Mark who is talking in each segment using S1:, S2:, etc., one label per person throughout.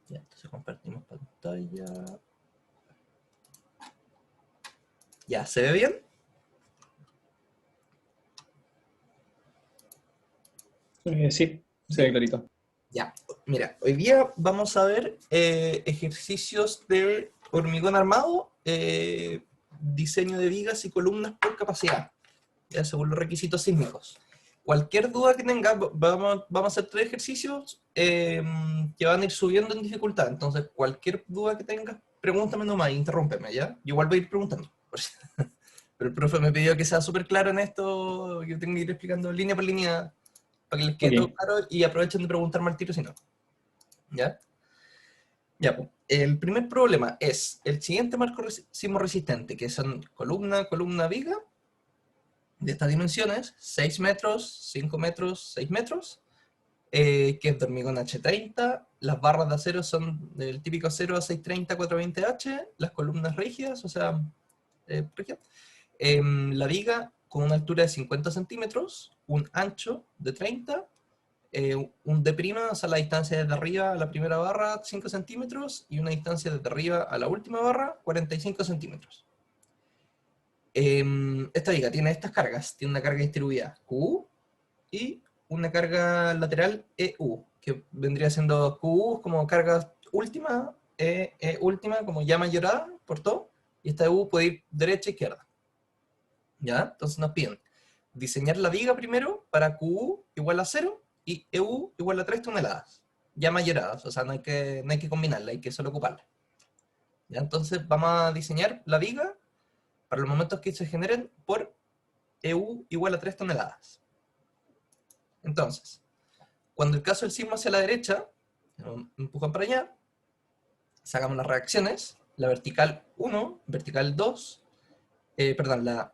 S1: Ya, entonces compartimos pantalla. Ya, ¿se ve bien?
S2: Sí, se ve
S1: ¿Sí?
S2: clarito.
S1: Ya, mira, hoy día vamos a ver ejercicios de hormigón armado, diseño de vigas y columnas por capacidad, ya según los requisitos sísmicos. Cualquier duda que tengas, vamos a hacer 3 ejercicios que van a ir subiendo en dificultad. Entonces, cualquier duda que tengas, pregúntame nomás, interrúmpeme, ¿ya? Yo igual voy a ir preguntando. Pero el profe me pidió que sea súper claro en esto, yo tengo que ir explicando línea por línea para que les quede todo
S2: Ok.
S1: claro y aprovechen de preguntarme al tiro si no. ¿Ya? Ya, pues. El primer problema es el siguiente marco sismo resistente, que son columna, viga, de estas dimensiones, 6 metros, 5 metros, 6 metros, que es de hormigón H30, las barras de acero son del típico 0 a 630, 420H, las columnas rígidas, o sea, rígidas, la viga con una altura de 50 centímetros, un ancho de 30, un D', o sea, la distancia desde arriba a la primera barra, 5 centímetros, y una distancia desde arriba a la última barra, 45 centímetros. Esta viga tiene estas cargas, tiene una carga distribuida Q y una carga lateral EU, que vendría siendo Q como carga última, última como ya mayorada por todo, y esta EU puede ir derecha e izquierda. ¿Ya? Entonces nos piden diseñar la viga primero para QU igual a 0 y EU igual a 3 toneladas, ya mayoradas, o sea, no hay que combinarla, hay que solo ocuparla. ¿Ya? Entonces vamos a diseñar la viga para los momentos que se generen por EU igual a 3 toneladas. Entonces, cuando el caso del sismo hacia la derecha, empujan para allá, sacamos las reacciones, la vertical 1, vertical 2, perdón, la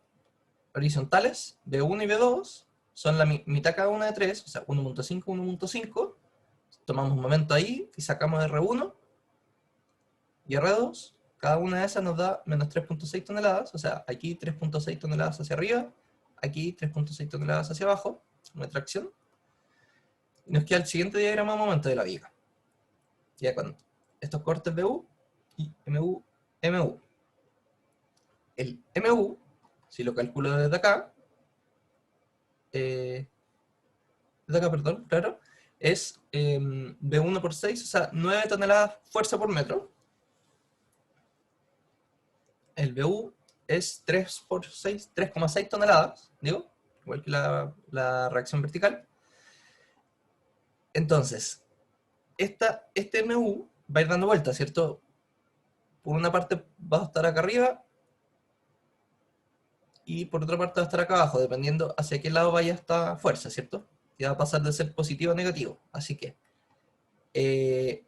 S1: horizontales, B1 y B2, son la mitad cada una de 3, o sea, 1.5, 1.5. Tomamos un momento ahí y sacamos R1 y R2. Cada una de esas nos da menos 3.6 toneladas, o sea, aquí 3.6 toneladas hacia arriba, aquí 3.6 toneladas hacia abajo, una tracción. Y nos queda el siguiente diagrama momento de la viga. Ya con estos cortes BU y MU, MU. El MU, si lo calculo desde acá, perdón, claro, es B1 por 6, o sea, 9 toneladas fuerza por metro. El BU es 3 por 6, 3,6 toneladas, digo, igual que la reacción vertical. Entonces, este MU va a ir dando vueltas, ¿cierto? Por una parte va a estar acá arriba y por otra parte va a estar acá abajo, dependiendo hacia qué lado vaya esta fuerza, ¿cierto? Y va a pasar de ser positivo a negativo. Así que eh,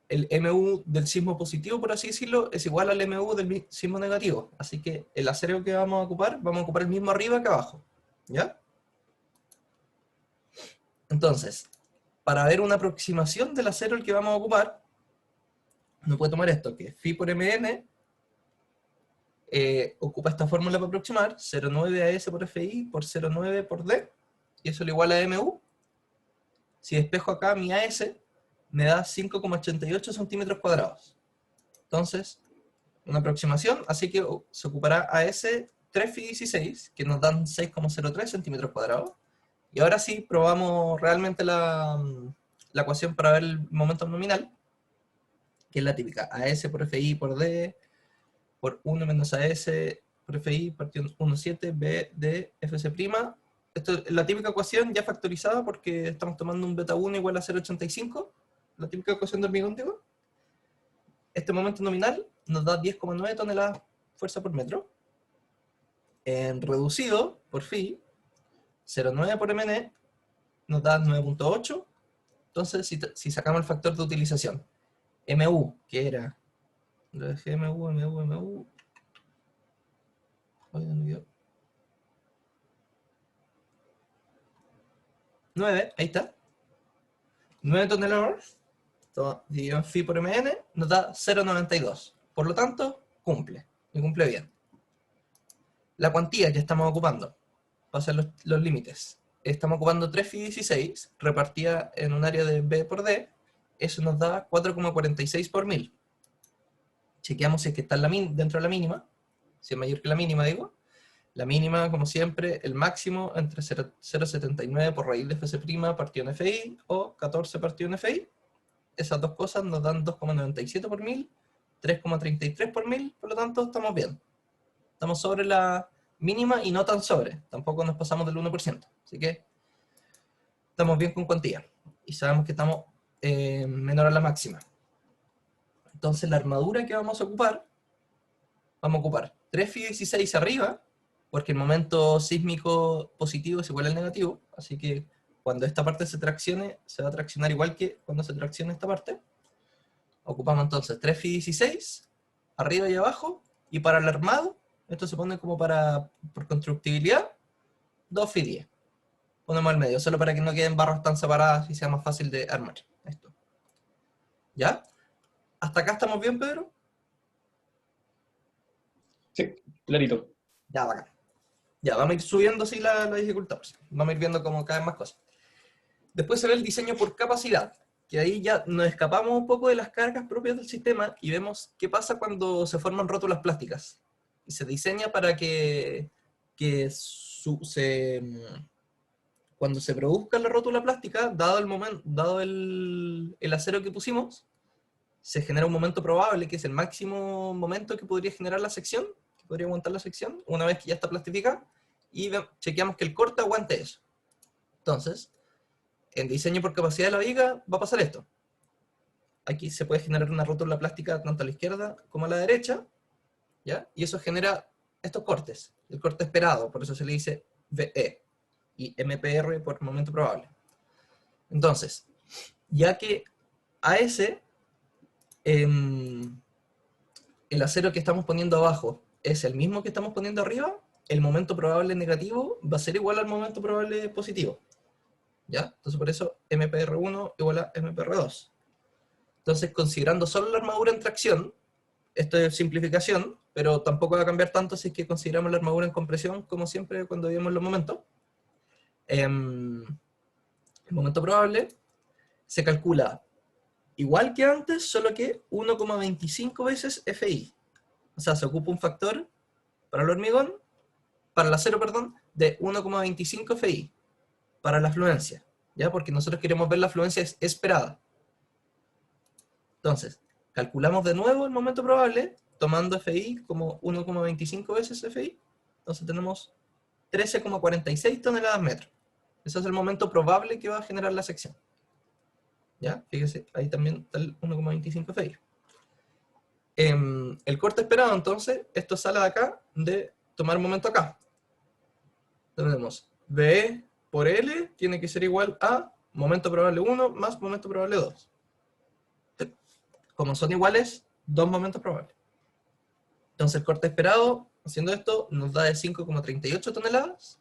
S1: el MU del sismo positivo, por así decirlo, es igual al MU del sismo negativo. Así que el acero que vamos a ocupar el mismo arriba que abajo. ¿Ya? Entonces, para ver una aproximación del acero el que vamos a ocupar, uno puede tomar esto, que phi por mn ocupa esta fórmula para aproximar, 0,9 AS por FI por 0,9 por D, y eso lo igual a MU. Si despejo acá mi AS, me da 5,88 centímetros cuadrados. Entonces, una aproximación, así que se ocupará AS 3Fi16, que nos dan 6,03 centímetros cuadrados. Y ahora sí, probamos realmente la ecuación para ver el momento nominal, que es la típica, AS por FI por D, por 1 menos AS por FI partido 1,7, B de FC'. Esto es la típica ecuación ya factorizada porque estamos tomando un beta 1 igual a 0,85, la típica ecuación de hormigón, digo. Este momento nominal nos da 10,9 toneladas fuerza por metro. En reducido por phi, 0,9 por mn nos da 9,8. Entonces, si sacamos el factor de utilización, mu, que era, lo dejé mu, 9, ahí está, 9 toneladas, dividido en phi por mn, nos da 0,92. Por lo tanto, cumple, y cumple bien. La cuantía que estamos ocupando, para hacer los límites, estamos ocupando 3 phi 16 repartida en un área de B por D, eso nos da 4,46 por 1000. Chequeamos si es que está dentro de la mínima, si es mayor que la mínima, digo. La mínima, como siempre, el máximo entre 0,79 por raíz de FC' partido en FI o 14 partido en FI. Esas dos cosas nos dan 2,97 por 1000, 3,33 por 1000, por lo tanto estamos bien. Estamos sobre la mínima y no tan sobre, tampoco nos pasamos del 1%, así que estamos bien con cuantía. Y sabemos que estamos menor a la máxima. Entonces la armadura que vamos a ocupar 3 Fi 16 arriba, porque el momento sísmico positivo es igual al negativo, así que cuando esta parte se traccione, se va a traccionar igual que cuando se traccione esta parte. Ocupamos entonces 3 Fi 16, arriba y abajo, y para el armado, esto se pone como por constructibilidad, 2 Fi 10. Ponemos al medio, solo para que no queden barras tan separadas y sea más fácil de armar. Esto. ¿Ya? ¿Hasta acá estamos bien, Pedro?
S2: Sí, clarito.
S1: Ya, bacán. Ya, vamos a ir subiendo así la dificultad. Vamos a ir viendo como cada vez más cosas. Después se ve el diseño por capacidad, que ahí ya nos escapamos un poco de las cargas propias del sistema y vemos qué pasa cuando se forman rótulas plásticas. Y se diseña para que cuando se produzca la rótula plástica, dado el acero que pusimos, se genera un momento probable, que es el máximo momento que podría generar la sección, que podría aguantar la sección, una vez que ya está plastificada, y chequeamos que el corte aguante eso. Entonces, en diseño por capacidad de la viga va a pasar esto. Aquí se puede generar una rótula plástica tanto a la izquierda como a la derecha, ¿ya? Y eso genera estos cortes, el corte esperado, por eso se le dice VE, y MPR por momento probable. Entonces, ya que a ese el acero que estamos poniendo abajo es el mismo que estamos poniendo arriba, el momento probable negativo va a ser igual al momento probable positivo. ¿Ya? Entonces por eso MPR1 igual a MPR2. Entonces, considerando solo la armadura en tracción, esto es simplificación, pero tampoco va a cambiar tanto si es que consideramos la armadura en compresión, como siempre cuando vemos los momentos. El momento probable se calcula igual que antes, solo que 1,25 veces FI. O sea, se ocupa un factor para el hormigón, para el acero, perdón, de 1,25 FI para la fluencia, ¿ya? Porque nosotros queremos ver la fluencia esperada. Entonces, calculamos de nuevo el momento probable, tomando FI como 1,25 veces FI. Entonces tenemos 13,46 toneladas metro. Ese es el momento probable que va a generar la sección. ¿Ya? Fíjese, ahí también está el 1,25 FI. El corte esperado, entonces, esto sale de acá, de tomar momento acá. Tenemos VE por L tiene que ser igual a momento probable 1 más momento probable 2. Como son iguales, dos momentos probables. Entonces el corte esperado, haciendo esto, nos da de 5,38 toneladas,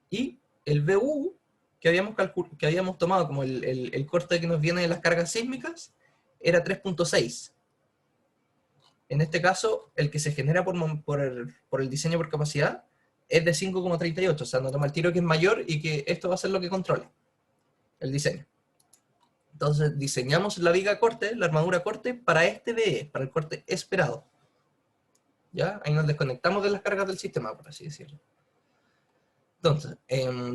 S1: y el VU, que habíamos tomado como el corte que nos viene de las cargas sísmicas, era 3,6. En este caso, el que se genera por el diseño por capacidad es de 5,38, o sea, nos toma el tiro que es mayor y que esto va a ser lo que controla el diseño. Entonces diseñamos la viga corte, la armadura corte, para este VE, para el corte esperado. ¿Ya? Ahí nos desconectamos de las cargas del sistema, por así decirlo. Entonces,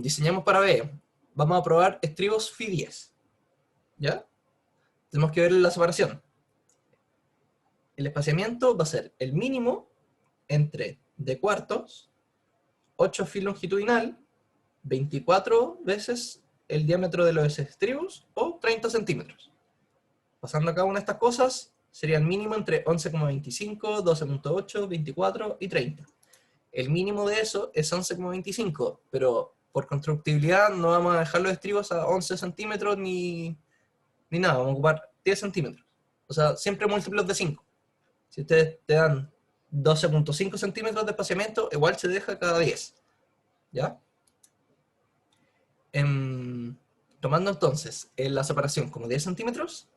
S1: diseñamos para VE. Vamos a probar estribos Fi 10. ¿Ya? Tenemos que ver la separación. El espaciamiento va a ser el mínimo entre de cuartos, 8 Fi longitudinal, 24 veces el diámetro de los estribos, o 30 centímetros. Pasando a cada una de estas cosas, sería el mínimo entre 11,25, 12,8, 24 y 30. El mínimo de eso es 11,25, pero por constructibilidad no vamos a dejar los estribos a 11 centímetros ni nada, vamos a ocupar 10 centímetros. O sea, siempre múltiplos de 5. Si ustedes te dan 12,5 centímetros de espaciamiento, igual se deja cada 10. ¿Ya? Tomando entonces la separación como 10 centímetros,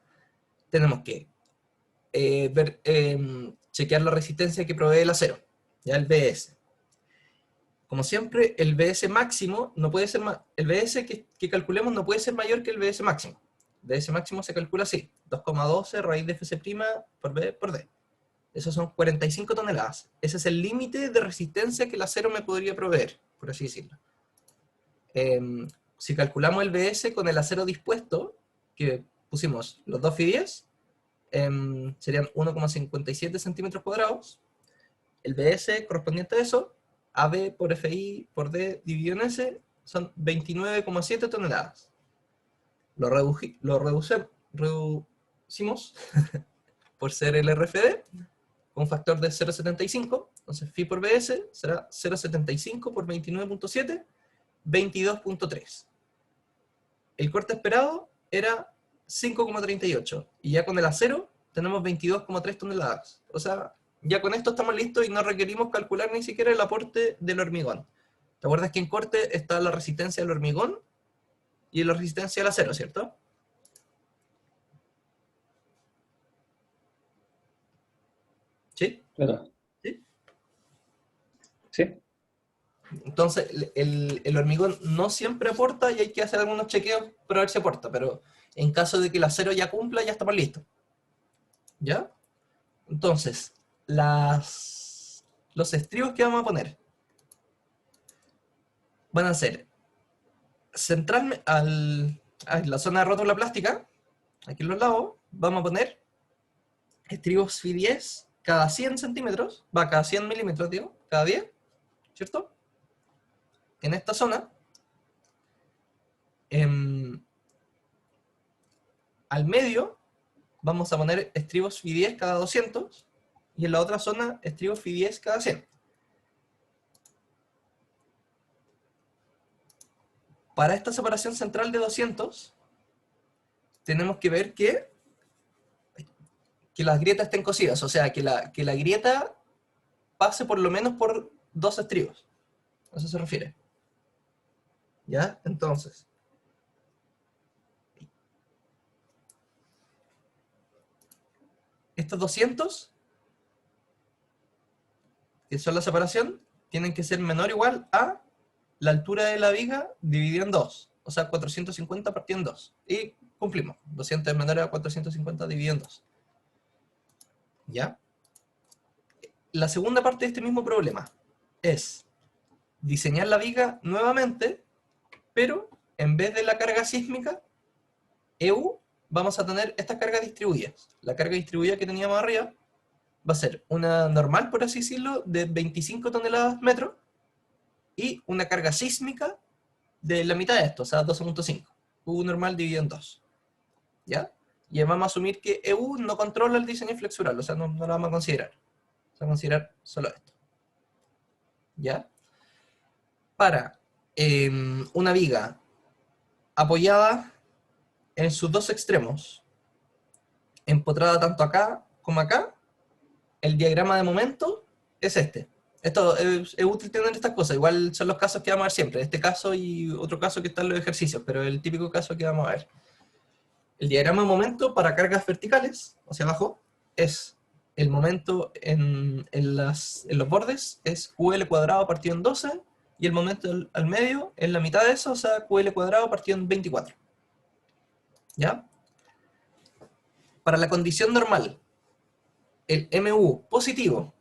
S1: tenemos que chequear la resistencia que provee el acero, ya el BS. Como siempre, el BS máximo no puede ser más, el BS que calculemos no puede ser mayor que el BS máximo. BS máximo se calcula así, 2,12 raíz de FC' por B por D. Esos son 45 toneladas. Ese es el límite de resistencia que el acero me podría proveer, por así decirlo. Si calculamos el BS con el acero dispuesto, que pusimos los dos FI10, serían 1,57 centímetros cuadrados. El BS correspondiente a eso, AB por FI por D dividido en S, son 29,7 toneladas. Lo reducimos por ser el RFD, con un factor de 0,75, entonces Phi por BS será 0,75 por 29,7, 22,3. El corte esperado era 5,38, y ya con el acero tenemos 22,3 toneladas. O sea, ya con esto estamos listos y no requerimos calcular ni siquiera el aporte del hormigón. ¿Te acuerdas que en corte está la resistencia del hormigón y la resistencia del acero, cierto? ¿Sí?
S2: Claro.
S1: ¿Sí?
S2: Sí.
S1: Entonces, el hormigón no siempre aporta y hay que hacer algunos chequeos para ver si aporta, pero en caso de que el acero ya cumpla, ya estamos listos. ¿Ya? Entonces, los estribos que vamos a poner van a ser centralmente a la zona de rótula plástica, aquí en los lados, vamos a poner estribos Fi10 cada 100 centímetros, cada 100 milímetros, digo, cada 10, ¿cierto? En esta zona, al medio, vamos a poner estribos Fi10 cada 200, y en la otra zona, estribos Fi10 cada 100. Para esta separación central de 200, tenemos que ver que las grietas estén cosidas, o sea, que la grieta pase por lo menos por 2 estribos. A eso se refiere. ¿Ya? Entonces, estos 200, que son la separación, tienen que ser menor o igual a la altura de la viga dividida en 2. O sea, 450 partido en 2. Y cumplimos. 200 es menor a 450 dividido en 2. ¿Ya? La segunda parte de este mismo problema es diseñar la viga nuevamente, pero en vez de la carga sísmica, EU, vamos a tener estas cargas distribuidas. La carga distribuida que teníamos arriba va a ser una normal, por así decirlo, de 25 toneladas metro, y una carga sísmica de la mitad de esto, o sea, 12,5. U normal dividido en 2. ¿Ya? Y vamos a asumir que EU no controla el diseño flexural, o sea, no lo vamos a considerar. Vamos a considerar solo esto. ¿Ya? Para una viga apoyada en sus dos extremos, empotrada tanto acá como acá, el diagrama de momento es este. Esto es útil tener estas cosas, igual son los casos que vamos a ver siempre, este caso y otro caso que está en los ejercicios, pero el típico caso que vamos a ver. El diagrama de momento para cargas verticales, hacia abajo, es el momento en los bordes, es QL cuadrado partido en 12, y el momento al medio, en la mitad de eso, o sea, QL cuadrado partido en 24. ¿Ya? Para la condición normal, el MU positivo,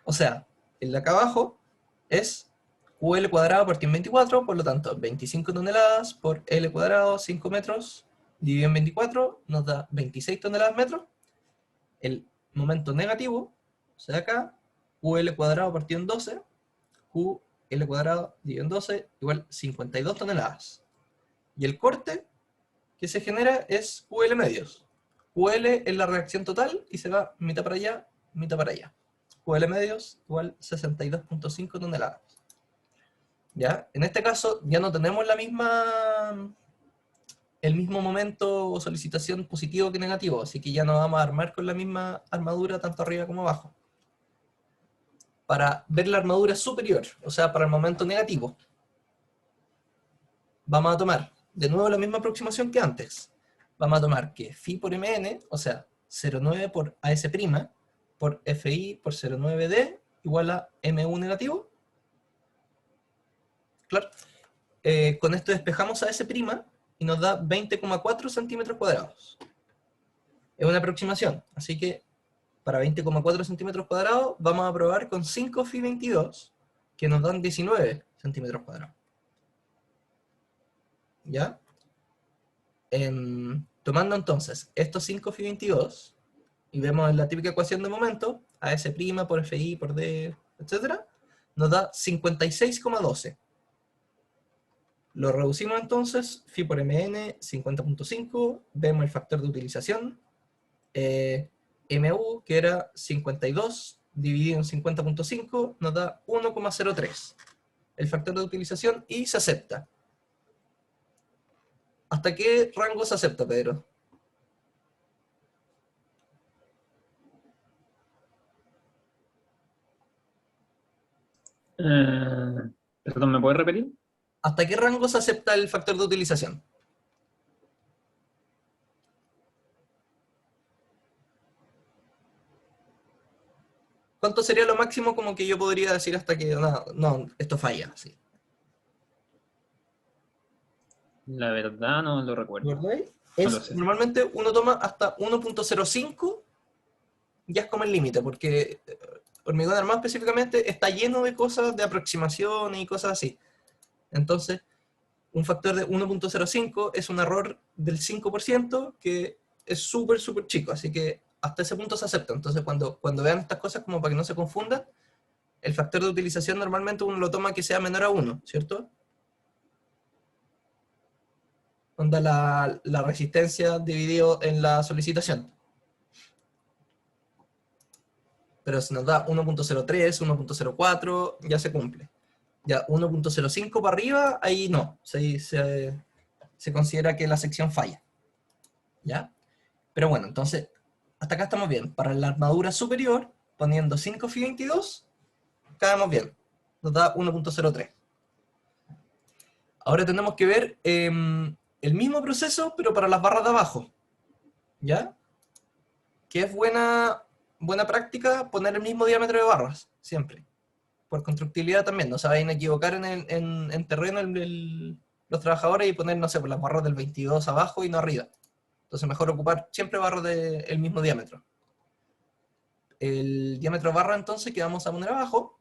S1: o sea, el de acá abajo, es QL cuadrado partido en 24, por lo tanto, 25 toneladas por L cuadrado, 5 metros, dividido en 24, nos da 26 toneladas metros. El momento negativo, o sea acá, QL cuadrado partido en 12, QL cuadrado dividido en 12, igual 52 toneladas. Y el corte que se genera es QL medios. QL es la reacción total y se va mitad para allá, mitad para allá. QL medios igual 62,5 toneladas. ¿Ya? En este caso ya no tenemos el mismo momento o solicitación positivo que negativo, así que ya no vamos a armar con la misma armadura tanto arriba como abajo. Para ver la armadura superior, o sea, para el momento negativo, vamos a tomar de nuevo la misma aproximación que antes. Vamos a tomar que Phi por Mn, o sea, 0,9 por AS' por Fi por 0,9D igual a Mu negativo. Claro. Con esto despejamos a S', y nos da 20,4 centímetros cuadrados. Es una aproximación, así que para 20,4 centímetros cuadrados vamos a probar con 5 Fi 22, que nos dan 19 centímetros cuadrados. ¿Ya? Tomando entonces estos 5 Fi 22, y vemos en la típica ecuación de momento, AS' por FI por D, etc., nos da 56,12. Lo reducimos entonces, Fi por MN, 50,5, vemos el factor de utilización, MU, que era 52, dividido en 50,5, nos da 1,03. El factor de utilización, y se acepta. ¿Hasta qué rango se acepta, Pedro?
S2: Perdón, ¿me puedes repetir?
S1: ¿Hasta qué rango se acepta el factor de utilización? ¿Cuánto sería lo máximo como que yo podría decir hasta que no, esto falla? Sí.
S2: La verdad no lo recuerdo.
S1: ¿Verdad?
S2: No lo sé.
S1: Normalmente uno toma hasta 1,05, ya es como el límite, porque Hormigón Armado específicamente está lleno de cosas de aproximación y cosas así. Entonces, un factor de 1,05 es un error del 5%, que es súper, súper chico, así que hasta ese punto se acepta. Entonces, cuando vean estas cosas, como para que no se confundan, el factor de utilización normalmente uno lo toma que sea menor a 1, ¿cierto? Onda la resistencia dividido en la solicitación. Pero si nos da 1,03, 1,04, ya se cumple. Ya 1,05 para arriba, ahí no, se considera que la sección falla. ¿Ya? Pero bueno, entonces, hasta acá estamos bien. Para la armadura superior, poniendo 5 Fi 22, quedamos bien. Nos da 1,03. Ahora tenemos que ver el mismo proceso, pero para las barras de abajo. ¿Ya? Que es buena práctica poner el mismo diámetro de barras, siempre. Por constructibilidad también, no se vayan a equivocar en terreno los trabajadores y poner, no sé, por las barras del 22 abajo y no arriba. Entonces mejor ocupar siempre barras del mismo diámetro. El diámetro de barra entonces que vamos a poner abajo,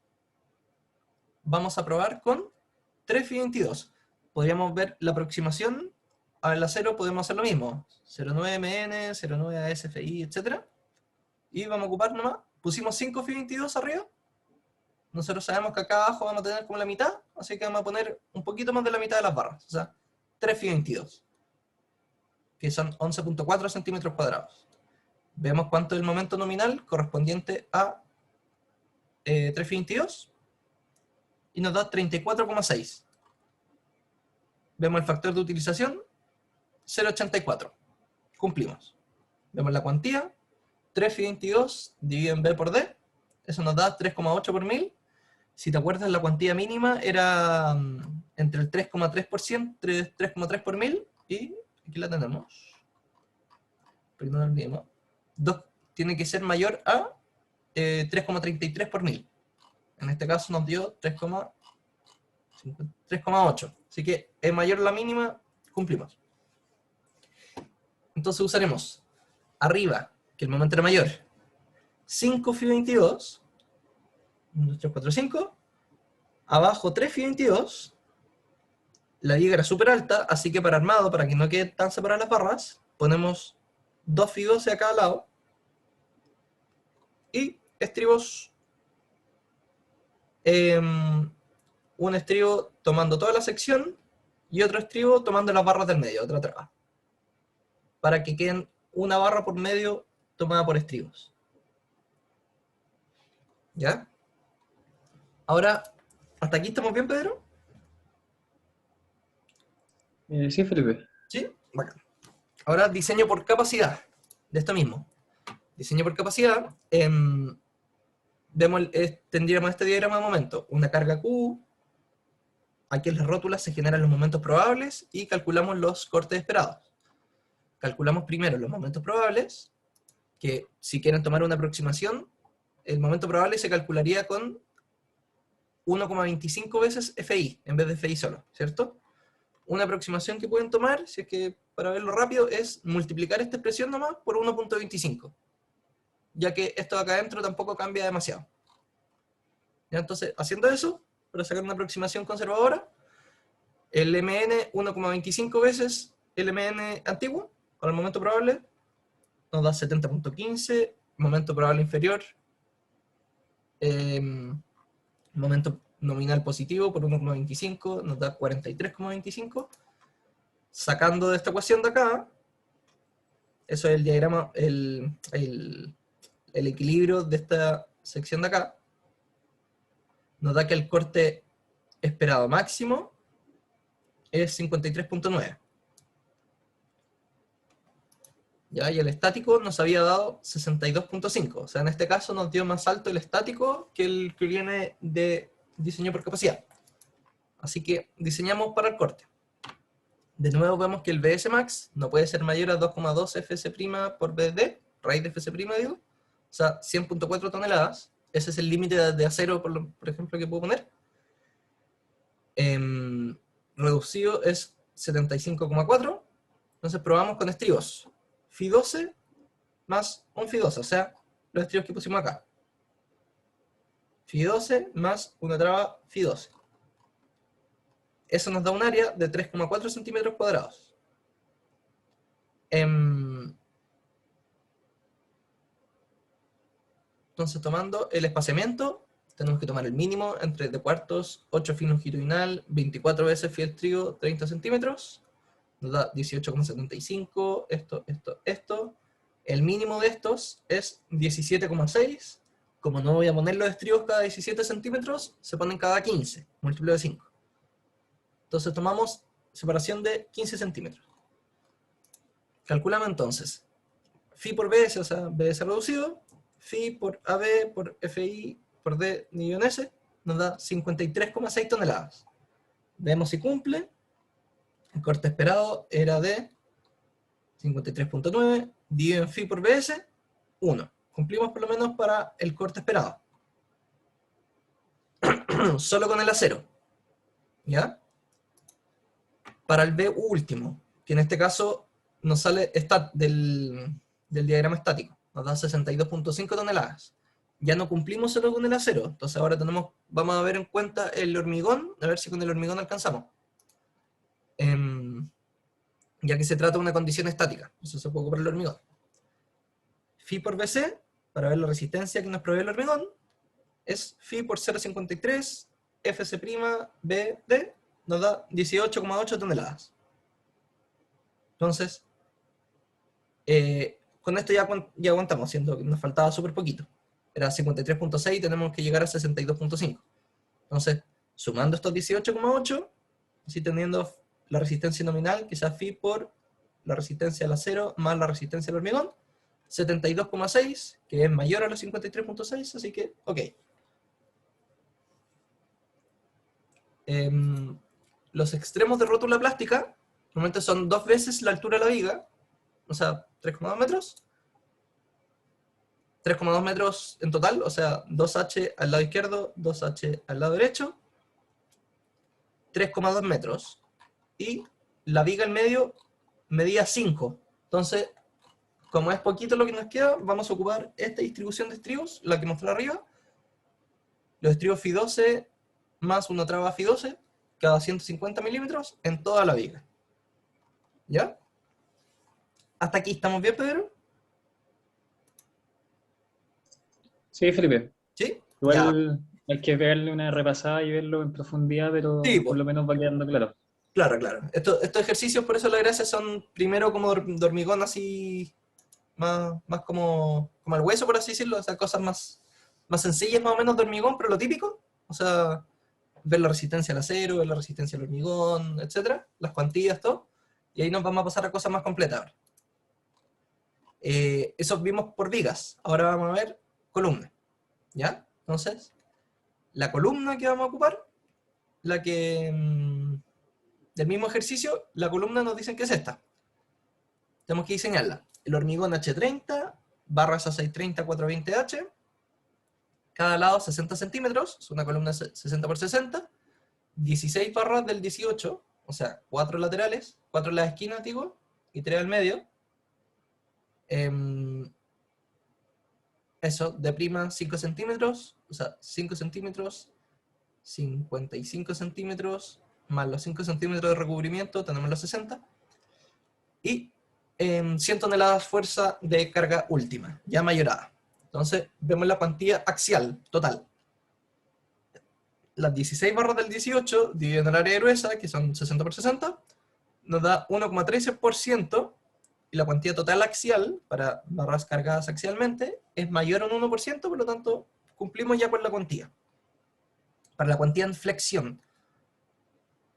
S1: vamos a probar con 3 Fi 22. Podríamos ver la aproximación al acero, podemos hacer lo mismo. 0,9 MN, 0,9 ASFI, etc. Y vamos a ocupar nomás, pusimos 5 Fi 22 arriba. Nosotros sabemos que acá abajo vamos a tener como la mitad, así que vamos a poner un poquito más de la mitad de las barras, o sea, 3 Fi 22, que son 11,4 centímetros cuadrados. Vemos cuánto es el momento nominal correspondiente a 3 Fi 22, y nos da 34,6. Vemos el factor de utilización, 0,84. Cumplimos. Vemos la cuantía, 3 Fi 22 dividido en B por D, eso nos da 3,8 por 1000. Si te acuerdas, la cuantía mínima era entre el 3,3%, 3,3 por 1000, y aquí la tenemos. Pero no lo olvidemos. Tiene que ser mayor a 3,33 por 1000. En este caso nos dio 3,8. Así que es mayor la mínima, cumplimos. Entonces usaremos arriba, que el momento era mayor, 5 Fi 22, 1, 2, 3, 4, 5, abajo 3 Fi 22, la viga era súper alta, así que para armado, para que no quede tan separadas las barras, ponemos 2 Fi 12 a cada lado, y estribos, un estribo tomando toda la sección, y otro estribo tomando las barras del medio, otra traba, para que queden una barra por medio tomada por estribos. ¿Ya? Ahora, ¿hasta aquí estamos bien, Pedro?
S2: Sí, Felipe.
S1: ¿Sí? Bacán. Ahora, diseño por capacidad, de esto mismo. Diseño por capacidad, tendríamos este diagrama de momento, una carga Q, aquí en las rótulas se generan los momentos probables y calculamos los cortes esperados. Calculamos primero los momentos probables, que si quieren tomar una aproximación, el momento probable se calcularía con 1,25 veces FI, en vez de FI solo, ¿cierto? una aproximación que pueden tomar, si es que para verlo rápido, es multiplicar esta expresión nomás por 1.25, ya que esto de acá adentro tampoco cambia demasiado. ¿Ya? Entonces, haciendo eso, para sacar una aproximación conservadora, el MN 1,25 veces el MN antiguo, para el momento probable, nos da 70.15, momento probable inferior, momento nominal positivo por 1,25, nos da 43,25. Sacando de esta ecuación de acá, eso es el diagrama, el equilibrio de esta sección de acá, nos da que el corte esperado máximo es 53.9. ¿Ya? Y el estático nos había dado 62.5. O sea, en este caso nos dio más alto el estático que el que viene de diseño por capacidad. Así que diseñamos para el corte. De nuevo vemos que el BS max no puede ser mayor a 2,2 Fs' por BD, raíz de Fs', digo. O sea, 100.4 toneladas. Ese es el límite de acero, por ejemplo, que puedo poner. Reducido es 75,4. Entonces probamos con estribos. Fi 12 más un Fi 12, o sea, los estribos que pusimos acá. Fi 12 más una traba Fi 12. Eso nos da un área de 3,4 centímetros cuadrados. Entonces, tomando el espaciamiento, tenemos que tomar el mínimo entre de cuartos, 8 fi longitudinal, 24 veces fi el trío, 30 centímetros. Nos da 18,75, esto. El mínimo de estos es 17,6. Como no voy a poner los estribos cada 17 centímetros, se ponen cada 15, múltiplo de 5. Entonces tomamos separación de 15 centímetros. Calculamos entonces Fi por BS, o sea, BS reducido, Fi por AB por FI por D millón S, nos da 53,6 toneladas. Vemos si cumple. El corte esperado era de 53.9, dividido en Fi por BS, 1. Cumplimos por lo menos para el corte esperado. Solo con el acero. ¿Ya? Para el B último, que en este caso nos sale del diagrama estático, nos da 62.5 toneladas. Ya no cumplimos solo con el acero, entonces ahora vamos a ver en cuenta el hormigón, a ver si con el hormigón alcanzamos. Ya que se trata de una condición estática, eso se puede ocupar el hormigón. Fi por BC, para ver la resistencia que nos provee el hormigón, es Fi por 0,53, Fc' BD, nos da 18,8 toneladas. Entonces, con esto ya aguantamos, siendo que nos faltaba súper poquito. Era 53.6 y tenemos que llegar a 62.5. Entonces, sumando estos 18,8, así teniendo la resistencia nominal, que sea Fi por la resistencia al acero más la resistencia al hormigón, 72,6, que es mayor a los 53.6, así que, ok. Los extremos de rótula plástica, normalmente son 2 veces la altura de la viga, o sea, 3,2 metros. 3,2 metros en total, o sea, 2H al lado izquierdo, 2H al lado derecho. 3,2 metros. Y la viga en medio medía 5. Entonces, como es poquito lo que nos queda, vamos a ocupar esta distribución de estribos, la que mostré arriba. Los estribos Fi 12 más una traba Fi 12, cada 150 milímetros en toda la viga. ¿Ya? ¿Hasta aquí estamos bien, Pedro?
S2: Sí, Felipe.
S1: ¿Sí?
S2: Igual hay que pegarle una repasada y verlo en profundidad, pero
S1: sí,
S2: por lo menos va quedando claro.
S1: Claro, claro. Estos ejercicios, por eso la gracia, son primero como de hormigón así, más como al hueso, por así decirlo, o sea, cosas más sencillas más o menos de hormigón, pero lo típico, o sea, ver la resistencia al acero, ver la resistencia al hormigón, etcétera, las cuantías, todo, y ahí nos vamos a pasar a cosas más completas ahora. Eso vimos por vigas, ahora vamos a ver columna, ¿ya? Entonces, la columna que vamos a ocupar, la que... del mismo ejercicio, la columna nos dicen que es esta. Tenemos que diseñarla. El hormigón H30, barras A630 420H, cada lado 60 centímetros, es una columna 60 por 60, 16 barras del 18, o sea, 4 laterales, 4 en las esquinas, digo, y 3 al medio. Eso, deprima 5 centímetros, o sea, 5 centímetros, 55 centímetros, más los 5 centímetros de recubrimiento, tenemos los 60. Y 100 toneladas fuerza de carga última, ya mayorada. Entonces, vemos la cuantía axial total. Las 16 barras del 18, dividido en el área gruesa, que son 60 por 60, nos da 1,13%, y la cuantía total axial, para barras cargadas axialmente, es mayor a un 1%, por lo tanto, cumplimos ya con la cuantía. Para la cuantía en flexión,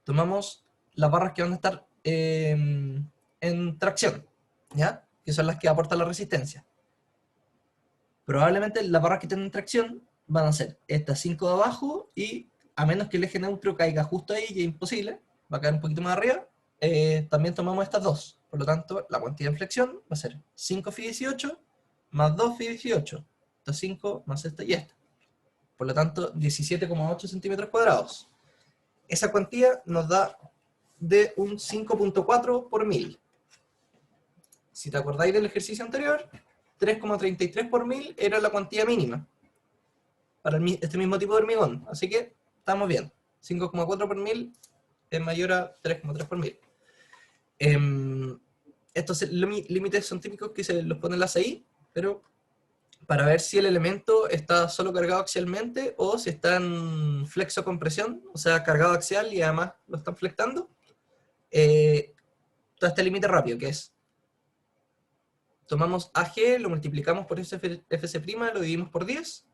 S1: tomamos las barras que van a estar en tracción, ¿ya? Que son las que aportan la resistencia. Probablemente las barras que tienen tracción van a ser estas 5 de abajo, y a menos que el eje neutro caiga justo ahí, que es imposible, va a caer un poquito más arriba, también tomamos estas dos. Por lo tanto, la cuantía en flexión va a ser 5 phi 18 más 2 phi 18. Estos 5 más esta y esta. Por lo tanto, 17,8 centímetros cuadrados. Esa cuantía nos da de un 5,4 por mil. Si te acordáis del ejercicio anterior, 3,33 por mil era la cuantía mínima para este mismo tipo de hormigón. Así que estamos bien. 5,4 por mil es mayor a 3,3 por mil. Estos límites son típicos que se los pone la CI, pero para ver si el elemento está solo cargado axialmente o si está en flexo-compresión, o sea, cargado axial y además lo están flectando, todo este límite rápido, que es, tomamos AG, lo multiplicamos por FC', lo dividimos por 10,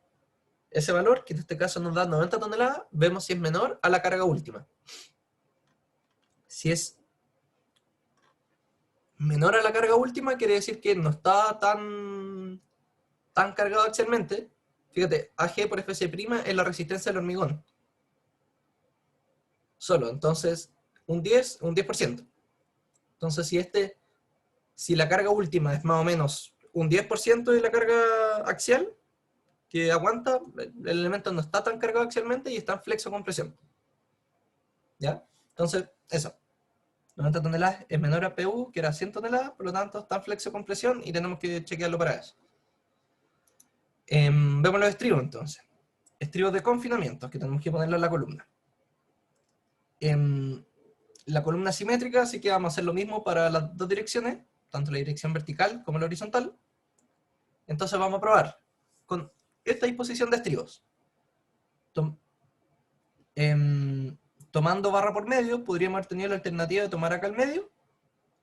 S1: ese valor, que en este caso nos da 90 toneladas, vemos si es menor a la carga última. Si es menor a la carga última, quiere decir que no está tan cargado axialmente. Fíjate, AG por FC' es la resistencia del hormigón. Solo, entonces, un 10%. Entonces, si la carga última es más o menos un 10% de la carga axial que aguanta, el elemento no está tan cargado axialmente y está en flexo-compresión. ¿Ya? Entonces, eso. 90 toneladas es menor a PU, que era 100 toneladas, por lo tanto está en flexo-compresión y tenemos que chequearlo para eso. Vemos los estribos entonces. Estribos de confinamiento, que tenemos que ponerlo en la columna. La columna simétrica, así que vamos a hacer lo mismo para las dos direcciones, tanto la dirección vertical como la horizontal. Entonces vamos a probar con esta disposición de estribos. Tomando barra por medio, podríamos haber tenido la alternativa de tomar acá al medio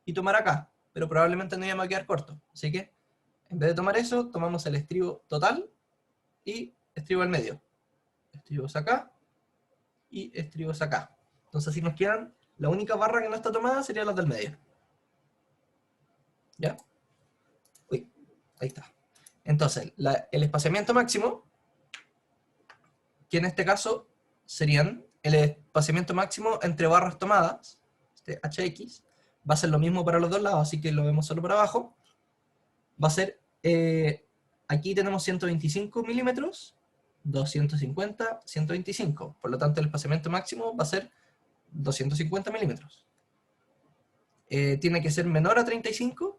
S1: y tomar acá, pero probablemente no íbamos a quedar cortos. Así que, en vez de tomar eso, tomamos el estribo total y estribo al medio. Estribos acá y estribos acá. Entonces, así nos quedan, la única barra que no está tomada sería la del medio. ¿Ya? Uy, ahí está. Entonces, el espaciamiento máximo, que en este caso serían el espaciamiento máximo entre barras tomadas, este HX, va a ser lo mismo para los dos lados, así que lo vemos solo para abajo. Va a ser, aquí tenemos 125 milímetros, 250, 125. Por lo tanto, el espaciamiento máximo va a ser 250 milímetros. Tiene que ser menor a 35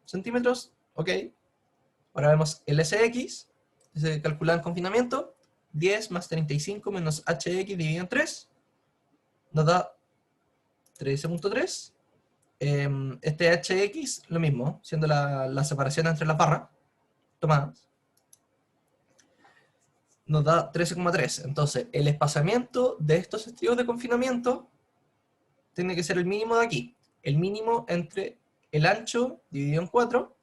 S1: centímetros, ok. Ahora vemos el SX, se calcula en confinamiento, 10 más 35 menos HX dividido en 3, nos da 13.3. Este HX, lo mismo, siendo la separación entre las barras tomadas, nos da 13,3. Entonces, el espaciamiento de estos estribos de confinamiento tiene que ser el mínimo de aquí. El mínimo entre el ancho dividido en 4,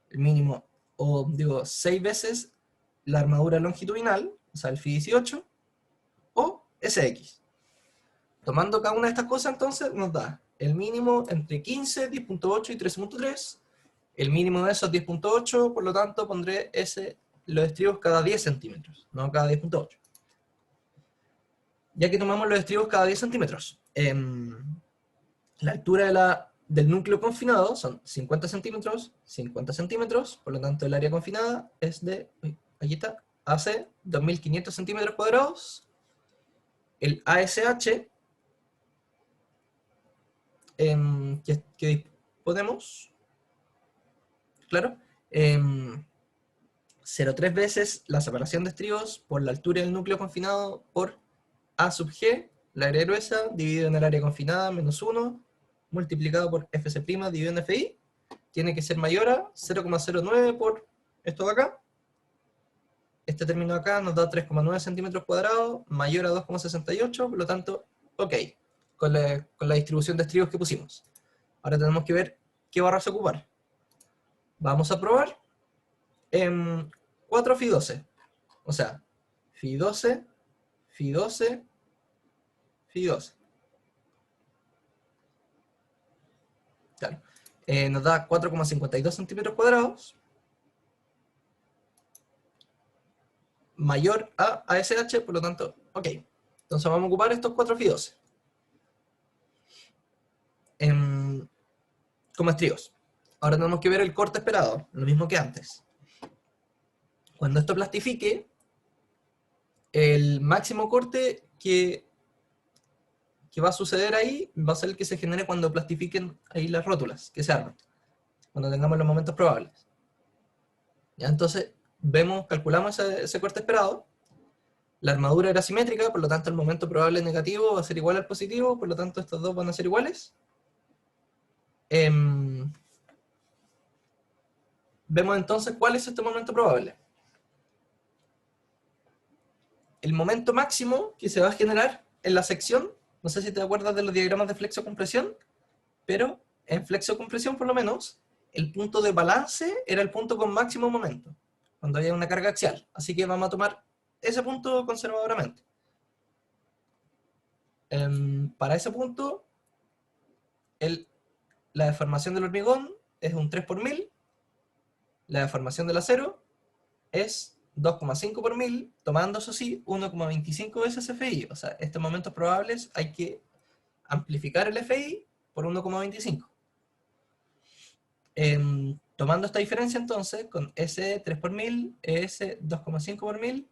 S1: el mínimo, o digo, 6 veces la armadura longitudinal, o sea, el phi 18, o SX. Tomando cada una de estas cosas, entonces, nos da el mínimo entre 15, 10.8 y 13.3. El mínimo de eso es 10.8, por lo tanto, pondré los estribos cada 10 centímetros, no cada 10.8. Ya que tomamos los estribos cada 10 centímetros, la altura del núcleo confinado son 50 centímetros, 50 centímetros, por lo tanto el área confinada es de, aquí está, AC, 2500 centímetros cuadrados. El ASH que disponemos, claro, 0,3 veces la separación de estribos por la altura del núcleo confinado por A sub G, la área gruesa, dividido en el área confinada, menos 1, multiplicado por FC' dividido en FI, tiene que ser mayor a 0,09 por esto de acá. Este término de acá nos da 3,9 centímetros cuadrados, mayor a 2,68, por lo tanto, ok, con la distribución de estribos que pusimos. Ahora tenemos que ver qué barras ocupar. Vamos a probar en 4 Fi 12. O sea, Fi 12, Fi 12, Fi 12. Claro. Nos da 4,52 centímetros cuadrados. Mayor a ASH, por lo tanto, ok. Entonces vamos a ocupar estos 4 Fi 12. Como estribos. Ahora tenemos que ver el corte esperado, lo mismo que antes. Cuando esto plastifique, el máximo corte que va a suceder ahí va a ser el que se genere cuando plastifiquen ahí las rótulas, que se arman, cuando tengamos los momentos probables. ¿Ya? Entonces, calculamos ese corte esperado. La armadura era simétrica, por lo tanto el momento probable negativo va a ser igual al positivo, por lo tanto estos dos van a ser iguales. Vemos entonces cuál es este momento probable. El momento máximo que se va a generar en la sección, no sé si te acuerdas de los diagramas de flexo-compresión, pero en flexo-compresión por lo menos, el punto de balance era el punto con máximo momento, cuando había una carga axial. Así que vamos a tomar ese punto conservadoramente. Para ese punto, la deformación del hormigón es un 3 por 1000, la deformación del acero es 2,5 por 1000, tomando eso sí 1,25 veces FI. O sea, estos momentos probables hay que amplificar el FI por 1,25. Tomando esta diferencia entonces, con S 3 por 1000, ES 2,5 por 1000,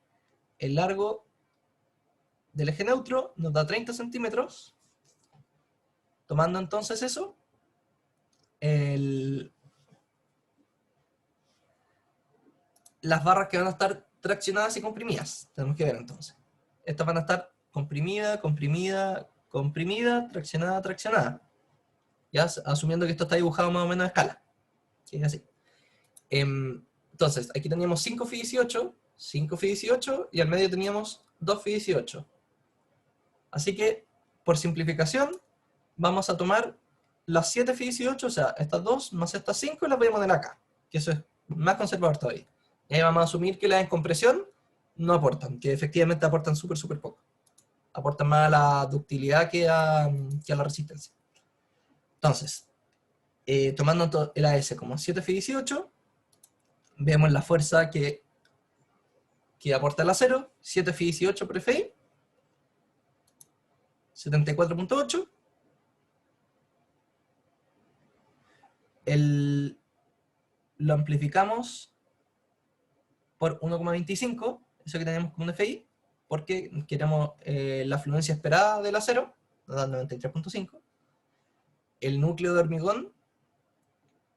S1: el largo del eje neutro nos da 30 centímetros. Tomando entonces eso, las barras que van a estar traccionadas y comprimidas, tenemos que ver entonces. Estas van a estar comprimida, comprimida, comprimida, traccionada, traccionada. Ya asumiendo que esto está dibujado más o menos a escala. ¿Sí? Así. Entonces, aquí teníamos 5 Fi 18, 5 Fi 18, y al medio teníamos 2 Fi 18. Así que, por simplificación, vamos a tomar las 7 Fi 18, o sea, estas 2 más estas 5, y las voy a poner acá, que eso es más conservador todavía. Y ahí vamos a asumir que las en compresión no aportan, que efectivamente aportan súper, súper poco. Aportan más a la ductilidad que a la resistencia. Entonces, tomando el AS como 7 Fi 18, vemos la fuerza que aporta el acero, 7 Fi 18 por FI, 74,8. Lo amplificamos por 1,25, eso que tenemos como un FI, porque queremos la fluencia esperada del acero, nos da 93,5. El núcleo de hormigón,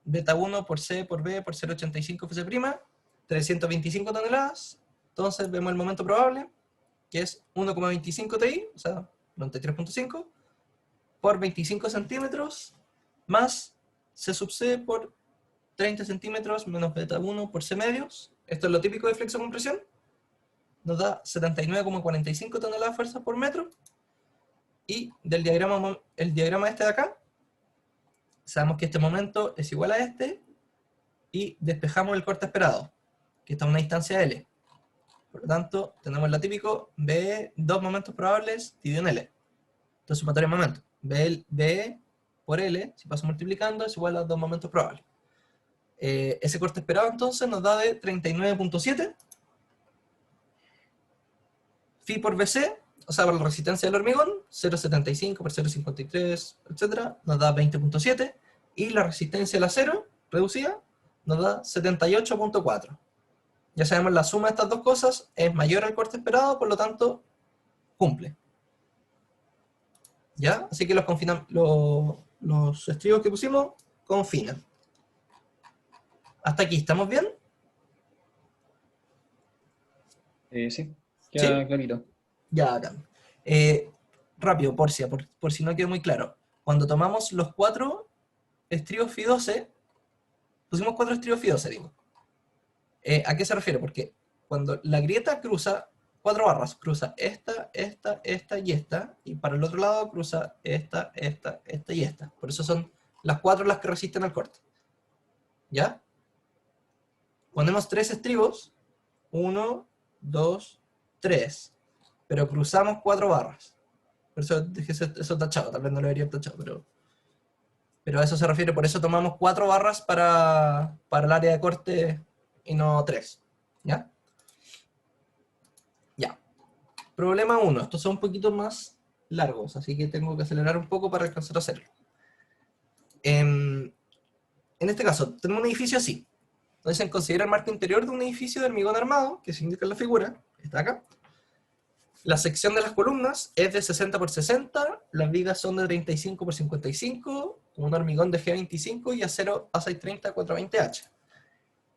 S1: beta 1 por C por B por 0,85 FC', 325 toneladas. Entonces vemos el momento probable, que es 1,25 Ti, o sea, 93,5, por 25 centímetros, más C sub C por 30 centímetros, menos beta 1 por C medios. Esto es lo típico de flexo-compresión. Nos da 79,45 toneladas de fuerza por metro. Y del diagrama, el diagrama este de acá, sabemos que este momento es igual a este, y despejamos el corte esperado, que está a una distancia L. Por lo tanto, tenemos lo típico, B, 2 momentos probables, dividido en L. Entonces, sumatorio de momentos. B por L, si paso multiplicando, es igual a 2 momentos probables. Ese corte esperado, entonces, nos da de 39,7. Phi por BC, o sea, por la resistencia del hormigón, 0,75 por 0,53, etc., nos da 20,7. Y la resistencia del acero, reducida, nos da 78,4. Ya sabemos, la suma de estas dos cosas es mayor al corte esperado, por lo tanto, cumple. ¿Ya? Así que los los estribos que pusimos confinan. ¿Hasta aquí estamos bien?
S2: Sí,
S1: ¿Sí?
S2: queda clarito.
S1: Ya, acá. Rápido, por si no quedó muy claro. Cuando tomamos los 4 estribos FI12, pusimos 4 estribos FI12, digo. ¿A qué se refiere? Porque cuando la grieta cruza 4 barras, cruza esta, esta y esta, y para el otro lado cruza esta y esta. Por eso son las 4 las que resisten al corte. ¿Ya? Ponemos 3 estribos, 1, 2, 3, pero cruzamos 4 barras. Por eso dejé eso tachado, tal vez no lo debería tachado, pero a eso se refiere, por eso tomamos 4 barras para el área de corte y no 3. ¿Ya? Ya. Problema 1, estos son un poquito más largos, así que tengo que acelerar un poco para alcanzar a hacerlo. En este caso, tenemos un edificio así. Entonces, considera el marco interior de un edificio de hormigón armado, que se indica en la figura, está acá. La sección de las columnas es de 60 por 60, las vigas son de 35 por 55, un hormigón de G25 y acero A630 420H.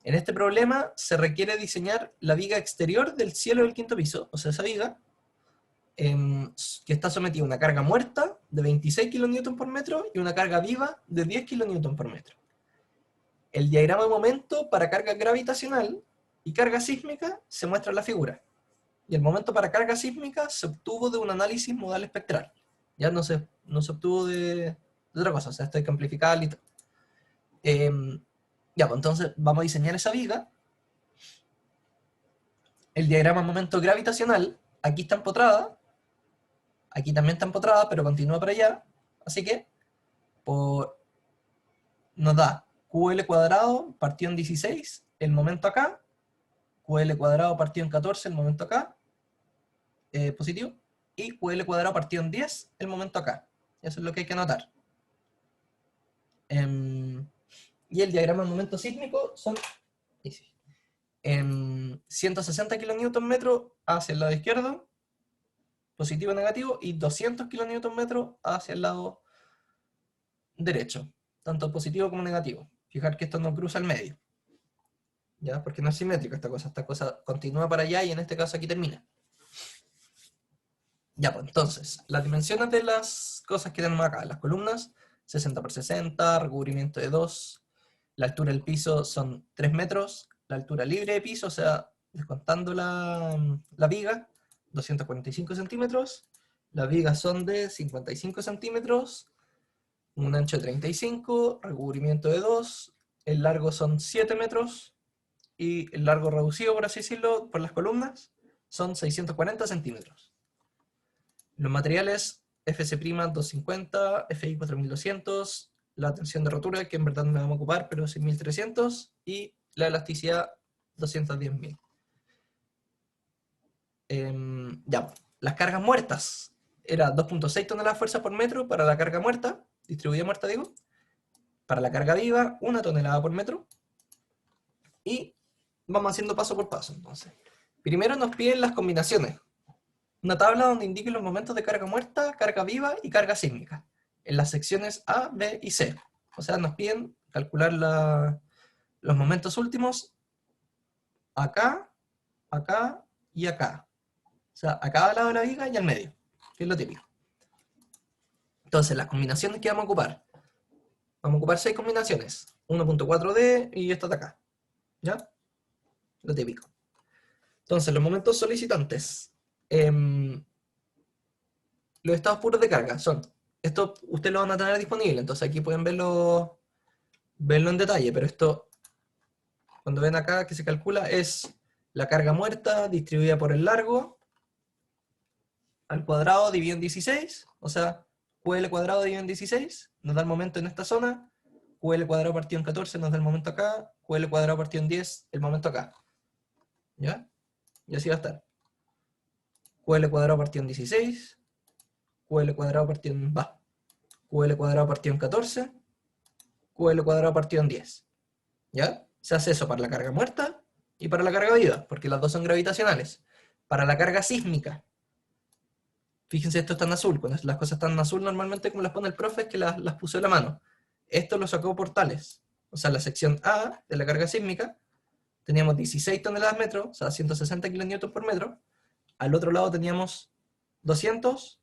S1: En este problema se requiere diseñar la viga exterior del cielo del quinto piso, o sea, esa viga, que está sometida a una carga muerta de 26 kN por metro y una carga viva de 10 kN por metro. El diagrama de momento para carga gravitacional y carga sísmica se muestra en la figura. Y el momento para carga sísmica se obtuvo de un análisis modal espectral. Ya no se obtuvo de otra cosa, o sea, esto hay que amplificar y todo. Ya, pues entonces vamos a diseñar esa viga. El diagrama de momento gravitacional, aquí está empotrada, aquí también está empotrada, pero continúa para allá. Así que nos da QL cuadrado partido en 16, el momento acá, QL cuadrado partido en 14, el momento acá, positivo, y QL cuadrado partido en 10, el momento acá. Eso es lo que hay que anotar. Y el diagrama de momento sísmico son 160 kN hacia el lado izquierdo, positivo o negativo, y 200 kN hacia el lado derecho, tanto positivo como negativo. Fijar que esto no cruza el medio, ¿ya? Porque no es simétrica esta cosa continúa para allá y en este caso aquí termina. Ya, pues entonces, las dimensiones de las cosas que tenemos acá, las columnas, 60 por 60, recubrimiento de 2, la altura del piso son 3 metros, la altura libre de piso, o sea, descontando la viga, 245 centímetros, las vigas son de 55 centímetros, un ancho de 35, recubrimiento de 2, el largo son 7 metros, y el largo reducido, por así decirlo, por las columnas, son 640 centímetros. Los materiales, FC' 250, FI 4200, la tensión de rotura, que en verdad no me vamos a ocupar, pero 6300, y la elasticidad 210.000. Ya, las cargas muertas. Era 2.6 toneladas fuerza por metro para la carga muerta, distribuida muerta digo. Para la carga viva, 1 tonelada por metro. Y vamos haciendo paso por paso, entonces. Primero nos piden las combinaciones. Una tabla donde indiquen los momentos de carga muerta, carga viva y carga sísmica, en las secciones A, B y C. O sea, nos piden calcular los momentos últimos acá, acá y acá. O sea, a cada lado de la viga y al medio, que es lo típico. Entonces, las combinaciones que vamos a ocupar. Vamos a ocupar 6 combinaciones. 1.4D y esta de acá. ¿Ya? Lo típico. Entonces, los momentos solicitantes. Los estados puros de carga son, esto ustedes lo van a tener disponible, entonces aquí pueden verlo en detalle, pero esto, cuando ven acá que se calcula, es la carga muerta distribuida por el largo al cuadrado dividido en 16, o sea, QL cuadrado dividido en 16, nos da el momento en esta zona, QL cuadrado partido en 14 nos da el momento acá, QL cuadrado partido en 10, el momento acá. ¿Ya? Y así va a estar. QL cuadrado partido en 16, QL cuadrado partido en... QL cuadrado partido en 14, QL cuadrado partido en 10. ¿Ya? Se hace eso para la carga muerta y para la carga viva, porque las dos son gravitacionales. Para la carga sísmica, Fíjense, esto está en azul. Cuando las cosas están en azul, normalmente como las pone el profe es que las puso en la mano. Esto lo sacó por tales. O sea, la sección A de la carga sísmica, teníamos 16 toneladas metro, o sea, 160 kilonewtons por metro. Al otro lado teníamos 200,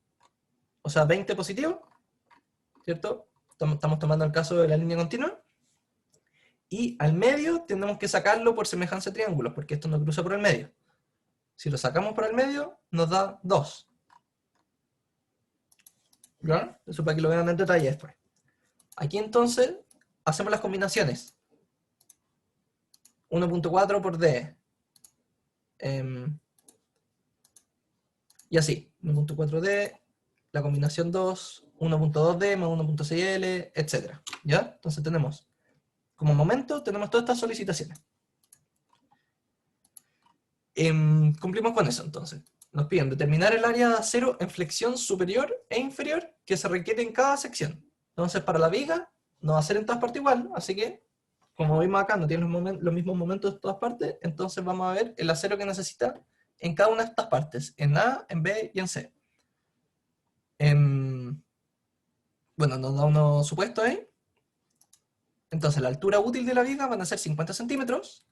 S1: o sea, 20 positivo, ¿cierto? Estamos tomando el caso de la línea continua. Y al medio tenemos que sacarlo por semejanza de triángulos, porque esto no cruza por el medio. Si lo sacamos por el medio, nos da 2. ¿Ya? Eso para que lo vean en detalle después. Aquí entonces hacemos las combinaciones. 1.4 por D. Y así. 1.4D, la combinación 2, 1.2D más 1.6L, etc. ¿Ya? Entonces tenemos, como momento, tenemos todas estas solicitaciones. Cumplimos con eso entonces. Nos piden determinar el área de acero en flexión superior e inferior que se requiere en cada sección. Entonces para la viga no va a ser en todas partes igual, así que como vimos acá no tiene los mismos momentos en todas partes, entonces vamos a ver el acero que necesita en cada una de estas partes, en A, en B y en C. Bueno, nos da unos supuestos ahí. Entonces la altura útil de la viga van a ser 50 centímetros.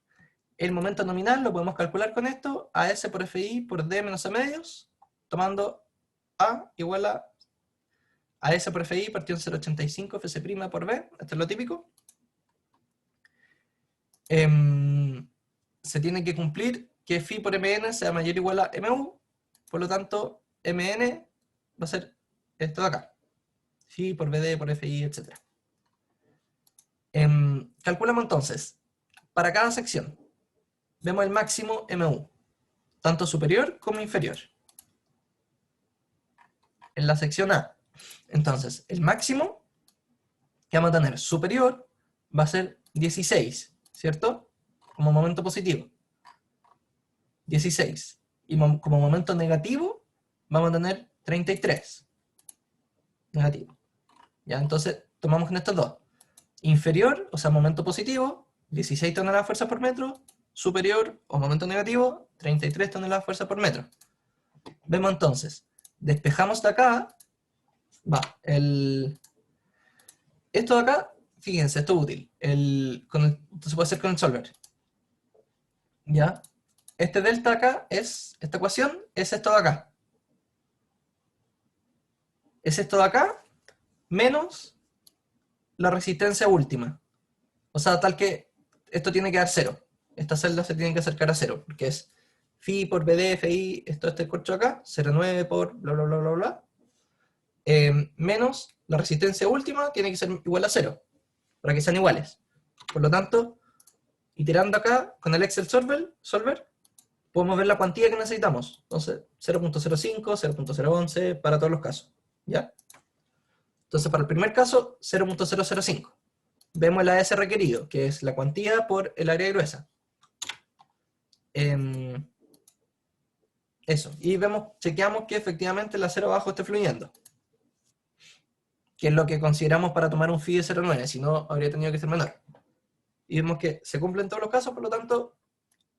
S1: El momento nominal lo podemos calcular con esto, AS por FI por D menos A medios, tomando A igual a AS por FI partido en 0,85 FC' por B, esto es lo típico. Se tiene que cumplir que Φ por Mn sea mayor o igual a Mu, por lo tanto Mn va a ser esto de acá. Φ por BD por FI, etc. Calculamos entonces, para cada sección, vemos el máximo Mu, tanto superior como inferior. En la sección A, entonces, el máximo que vamos a tener superior va a ser 16, ¿cierto? Como momento positivo. 16. Y como momento negativo, vamos a tener 33. Negativo. Ya, entonces, tomamos con estos dos. Inferior, o sea, momento positivo, 16 toneladas fuerza por metro. Superior, o momento negativo, 33 toneladas fuerza por metro. Vemos entonces, despejamos de acá, esto de acá, fíjense, esto es útil. Esto se puede hacer con el solver. ¿Ya? Este delta acá esta ecuación es esto de acá. Es esto de acá, menos la resistencia última. O sea, tal que esto tiene que dar 0. Estas celdas se tienen que acercar a 0, porque es Φ por BD, FI, este corcho acá, 0,9 por bla, bla, bla, bla, bla. Menos la resistencia última tiene que ser igual a 0, para que sean iguales. Por lo tanto, iterando acá con el Excel solver, podemos ver la cuantía que necesitamos. Entonces, 0.05, 0.011, para todos los casos. ¿Ya? Entonces, para el primer caso, 0.005. Vemos el AS requerido, que es la cuantía por el área gruesa. Eso. Y chequeamos que efectivamente el acero abajo esté fluyendo. Que es lo que consideramos para tomar un Φ de 0,9, si no habría tenido que ser menor. Y vemos que se cumplen todos los casos, por lo tanto,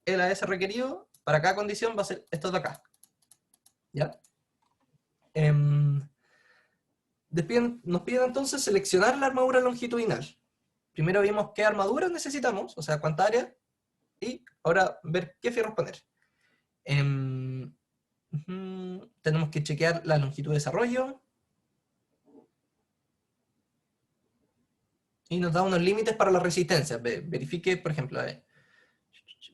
S1: el AS requerido para cada condición va a ser esto de acá. ¿Ya? Nos piden entonces seleccionar la armadura longitudinal. Primero vimos qué armadura necesitamos, o sea, cuánta área, y ahora ver qué fierros poner. Tenemos que chequear la longitud de desarrollo. Y nos da unos límites para la resistencia. Verifique, por ejemplo,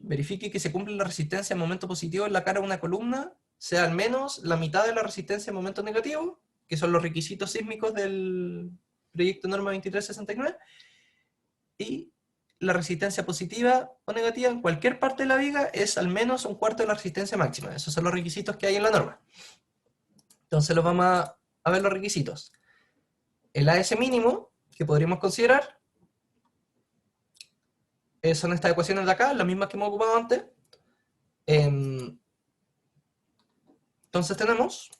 S1: verifique que se cumple la resistencia en momento positivo en la cara de una columna, sea al menos la mitad de la resistencia en momento negativo, que son los requisitos sísmicos del proyecto norma 2369, y la resistencia positiva o negativa en cualquier parte de la viga es al menos un cuarto de la resistencia máxima. Esos son los requisitos que hay en la norma. Entonces los vamos a ver los requisitos. El AS mínimo, que podríamos considerar, son estas ecuaciones de acá, las mismas que hemos ocupado antes. Entonces tenemos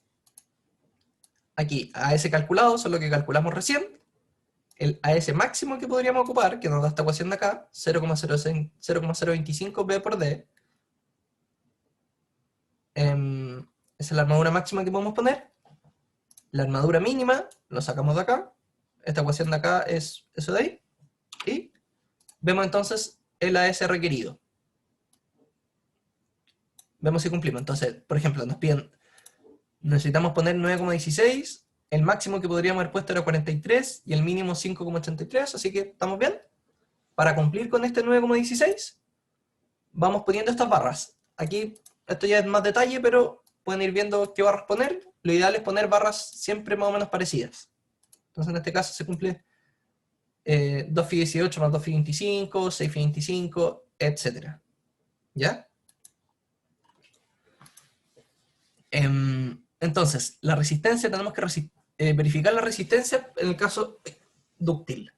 S1: aquí AS calculado, son lo que calculamos recién. El AS máximo que podríamos ocupar, que nos da esta ecuación de acá, 0,025 B por D. Esa es la armadura máxima que podemos poner. La armadura mínima, lo sacamos de acá. Esta ecuación de acá es eso de ahí. Y vemos entonces el AS requerido. Vemos si cumplimos. Entonces, por ejemplo, nos piden, necesitamos poner 9,16, el máximo que podríamos haber puesto era 43 y el mínimo 5,83, así que estamos bien. Para cumplir con este 9,16, vamos poniendo estas barras. Aquí, esto ya es más detalle, pero pueden ir viendo qué barras poner. Lo ideal es poner barras siempre más o menos parecidas. Entonces en este caso se cumple 2Fi18 más 2Fi25, 6Fi25, etc. ¿Ya? Entonces, la resistencia, tenemos que verificar la resistencia en el caso dúctil.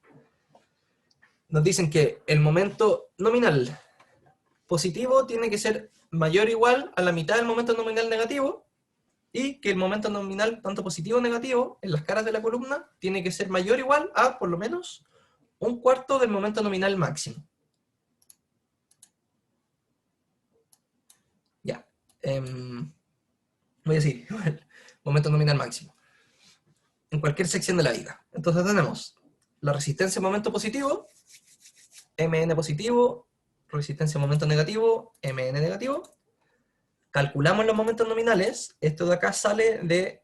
S1: Nos dicen que el momento nominal positivo tiene que ser mayor o igual a la mitad del momento nominal negativo, y que el momento nominal, tanto positivo o negativo, en las caras de la columna, tiene que ser mayor o igual a, por lo menos, 1/4 del momento nominal máximo. Ya. Voy a decir, momento nominal máximo. En cualquier sección de la viga. Entonces tenemos la resistencia a momento positivo, Mn positivo, resistencia a momento negativo, Mn negativo. Calculamos los momentos nominales. Esto de acá sale de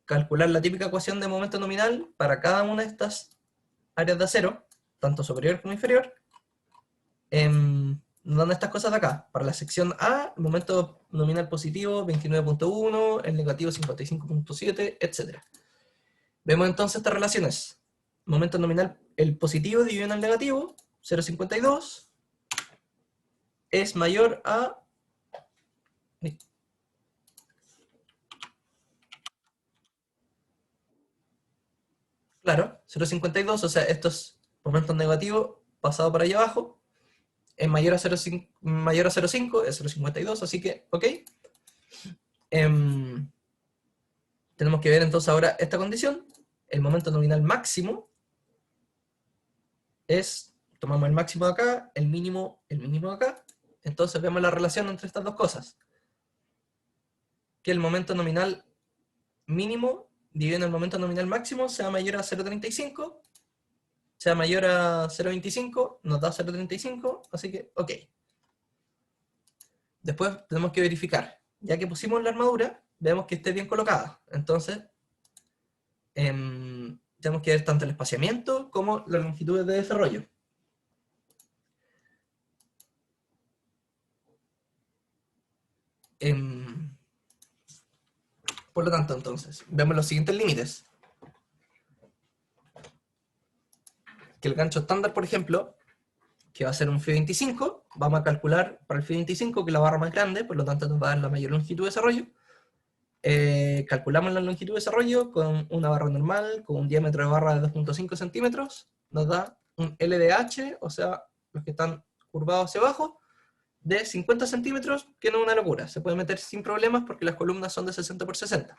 S1: calcular la típica ecuación de momento nominal para cada una de estas áreas de acero, tanto superior como inferior. Nos dan estas cosas de acá. Para la sección A, el momento nominal positivo 29.1, el negativo 55.7, etc. Vemos entonces estas relaciones. Momento nominal, el positivo dividido en el negativo, 0,52, es mayor a... Claro, 0,52, o sea, estos momentos negativos pasados para allá abajo, es mayor a 0,5, es 0,52, así que, ok. Tenemos que ver entonces ahora esta condición. El momento nominal máximo es, tomamos el máximo de acá, el mínimo de acá. Entonces vemos la relación entre estas dos cosas. Que el momento nominal mínimo dividido en el momento nominal máximo sea mayor a 0,35, sea mayor a 0,25, nos da 0,35, así que, ok. Después tenemos que verificar. Ya que pusimos la armadura, vemos que esté bien colocada. Entonces, tenemos que ver tanto el espaciamiento como las longitudes de desarrollo. Por lo tanto, entonces, vemos los siguientes límites. Que el gancho estándar, por ejemplo, que va a ser un Fi25, vamos a calcular para el Fi25 que la barra más grande, por lo tanto nos va a dar la mayor longitud de desarrollo. Calculamos la longitud de desarrollo con una barra normal, con un diámetro de barra de 2.5 centímetros, nos da un LDH, o sea, los que están curvados hacia abajo, de 50 centímetros, que no es una locura, se puede meter sin problemas porque las columnas son de 60 por 60.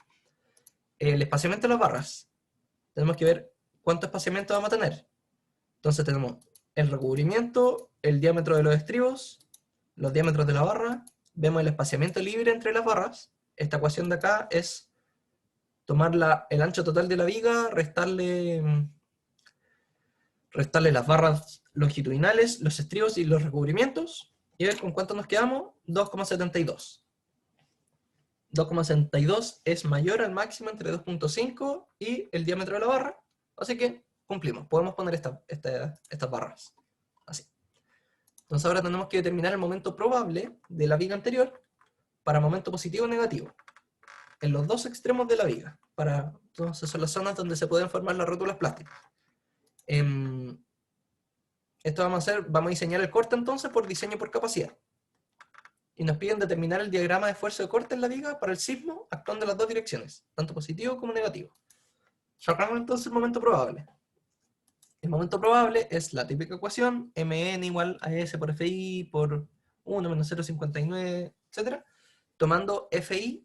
S1: El espaciamiento de las barras, tenemos que ver cuánto espaciamiento vamos a tener. Entonces tenemos el recubrimiento, el diámetro de los estribos, los diámetros de la barra, vemos el espaciamiento libre entre las barras. Esta ecuación de acá es tomar el ancho total de la viga, restarle las barras longitudinales, los estribos y los recubrimientos, y ver con cuánto nos quedamos, 2,72. 2,72 es mayor al máximo entre 2,5 y el diámetro de la barra, así que cumplimos, podemos poner estas barras, así. Entonces ahora tenemos que determinar el momento probable de la viga anterior para momento positivo o negativo, en los dos extremos de la viga, entonces son las zonas donde se pueden formar las rótulas plásticas. Esto vamos a diseñar el corte entonces por diseño por capacidad. Y nos piden determinar el diagrama de esfuerzo de corte en la viga para el sismo actuando en las dos direcciones, tanto positivo como negativo. Sacamos entonces el momento probable. El momento probable es la típica ecuación, Mn igual a S por Fi por 1 menos 0,59, etc. Tomando Fi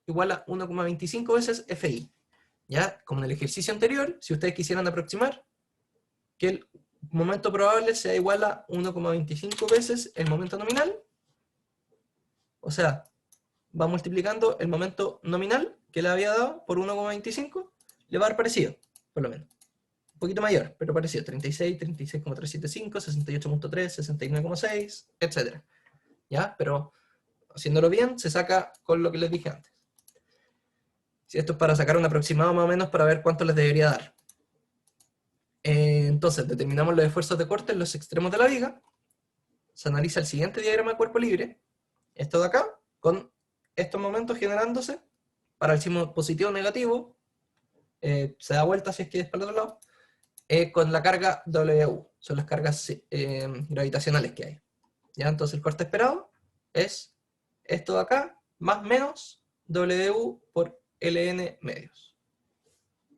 S1: igual a 1,25 veces Fi. Ya, como en el ejercicio anterior, si ustedes quisieran aproximar, que el momento probable sea igual a 1,25 veces el momento nominal. O sea, va multiplicando el momento nominal que le había dado por 1,25, le va a dar parecido, por lo menos. Un poquito mayor, pero parecido. 36, 36,375, 68,3, 69,6, etc. ¿Ya? Pero haciéndolo bien, se saca con lo que les dije antes. Si esto es para sacar un aproximado más o menos para ver cuánto les debería dar. Entonces, determinamos los esfuerzos de corte en los extremos de la viga. Se analiza el siguiente diagrama de cuerpo libre. Esto de acá, con estos momentos generándose para el sismo positivo o negativo. Se da vuelta si es que es para el otro lado. Con la carga WU. Son las cargas gravitacionales que hay. ¿Ya? Entonces el corte esperado es esto de acá, más menos WU por LN medios.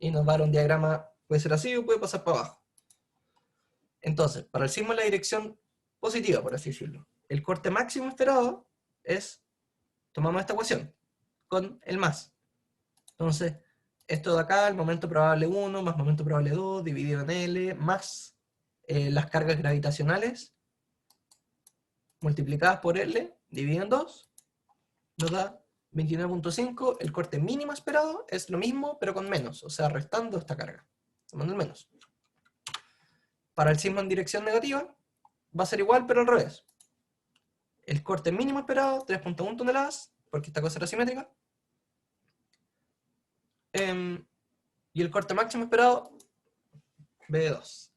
S1: Y nos va a dar un diagrama, puede ser así o puede pasar para abajo. Entonces, para el sismo en la dirección positiva, por así decirlo, el corte máximo esperado es, tomamos esta ecuación, con el más. Entonces, esto de acá, el momento probable 1, más momento probable 2, dividido en L, más las cargas gravitacionales, multiplicadas por L, dividido en 2, nos da 29,5. El corte mínimo esperado es lo mismo, pero con menos, o sea, restando esta carga, tomando el menos. Para el sismo en dirección negativa, va a ser igual, pero al revés. El corte mínimo esperado, 3,1 toneladas, porque esta cosa era simétrica. Y el corte máximo esperado, B2.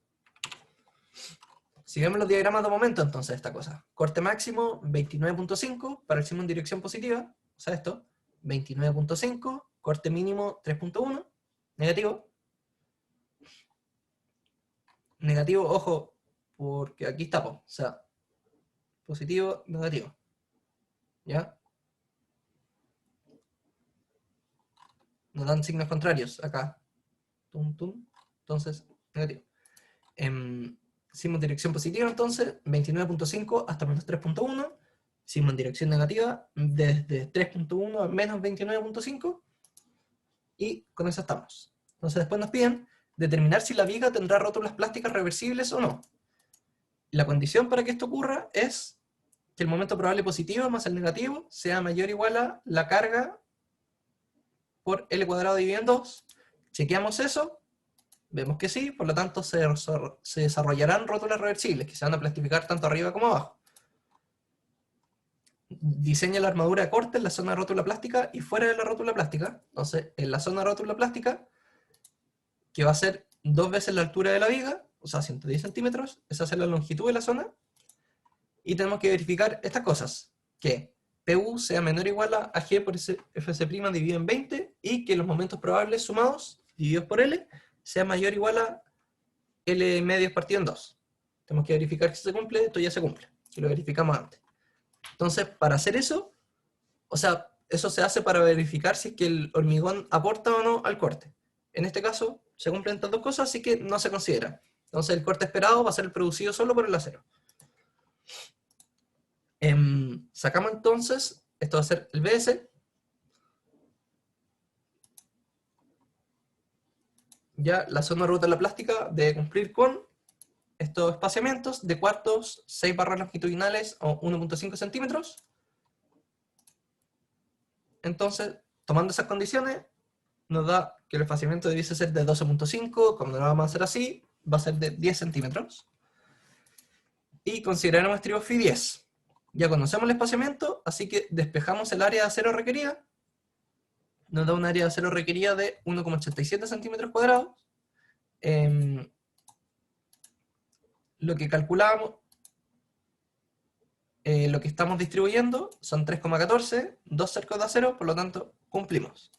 S1: Si vemos los diagramas de momento, entonces esta cosa. Corte máximo, 29,5 para el sismo en dirección positiva, o sea esto, 29,5, corte mínimo, 3,1, negativo. Negativo, ojo, porque aquí está, o sea, positivo, negativo. ¿Ya? Nos dan signos contrarios acá. Tum, tum. Entonces, negativo. Sismo en dirección positiva, entonces, 29,5 hasta menos 3,1. Sismo en dirección negativa, desde 3,1 a menos 29,5. Y con eso estamos. Entonces después nos piden determinar si la viga tendrá rótulas plásticas reversibles o no. La condición para que esto ocurra es que el momento probable positivo más el negativo sea mayor o igual a la carga por L cuadrado dividido en 2. Chequeamos eso, vemos que sí, por lo tanto se desarrollarán rótulas reversibles que se van a plastificar tanto arriba como abajo. Diseña la armadura de corte en la zona de rótula plástica y fuera de la rótula plástica. Entonces, en la zona de rótula plástica, que va a ser 2 veces la altura de la viga, o sea, 110 centímetros, esa es la longitud de la zona, y tenemos que verificar estas cosas, que PU sea menor o igual a G por FC' dividido en 20, y que los momentos probables sumados, divididos por L, sea mayor o igual a L medios partido en 2. Tenemos que verificar que se cumple, esto ya se cumple, que lo verificamos antes. Entonces, para hacer eso, o sea, eso se hace para verificar si es que el hormigón aporta o no al corte. En este caso, se cumplen estas dos cosas, así que no se considera. Entonces, el corte esperado va a ser el producido solo por el acero. Sacamos entonces, esto va a ser el BS. Ya la zona de ruta de la plástica debe cumplir con estos espaciamientos de cuartos, 6 barras longitudinales o 1,5 centímetros. Entonces, tomando esas condiciones, nos da que el espaciamiento debiese ser de 12,5, como no lo vamos a hacer así, va a ser de 10 centímetros. Y consideraremos estribo Φ 10. Ya conocemos el espaciamiento, así que despejamos el área de acero requerida. Nos da un área de acero requerida de 1,87 centímetros cuadrados. Lo que calculamos, lo que estamos distribuyendo son 3,14, 2 cercos de acero, por lo tanto cumplimos.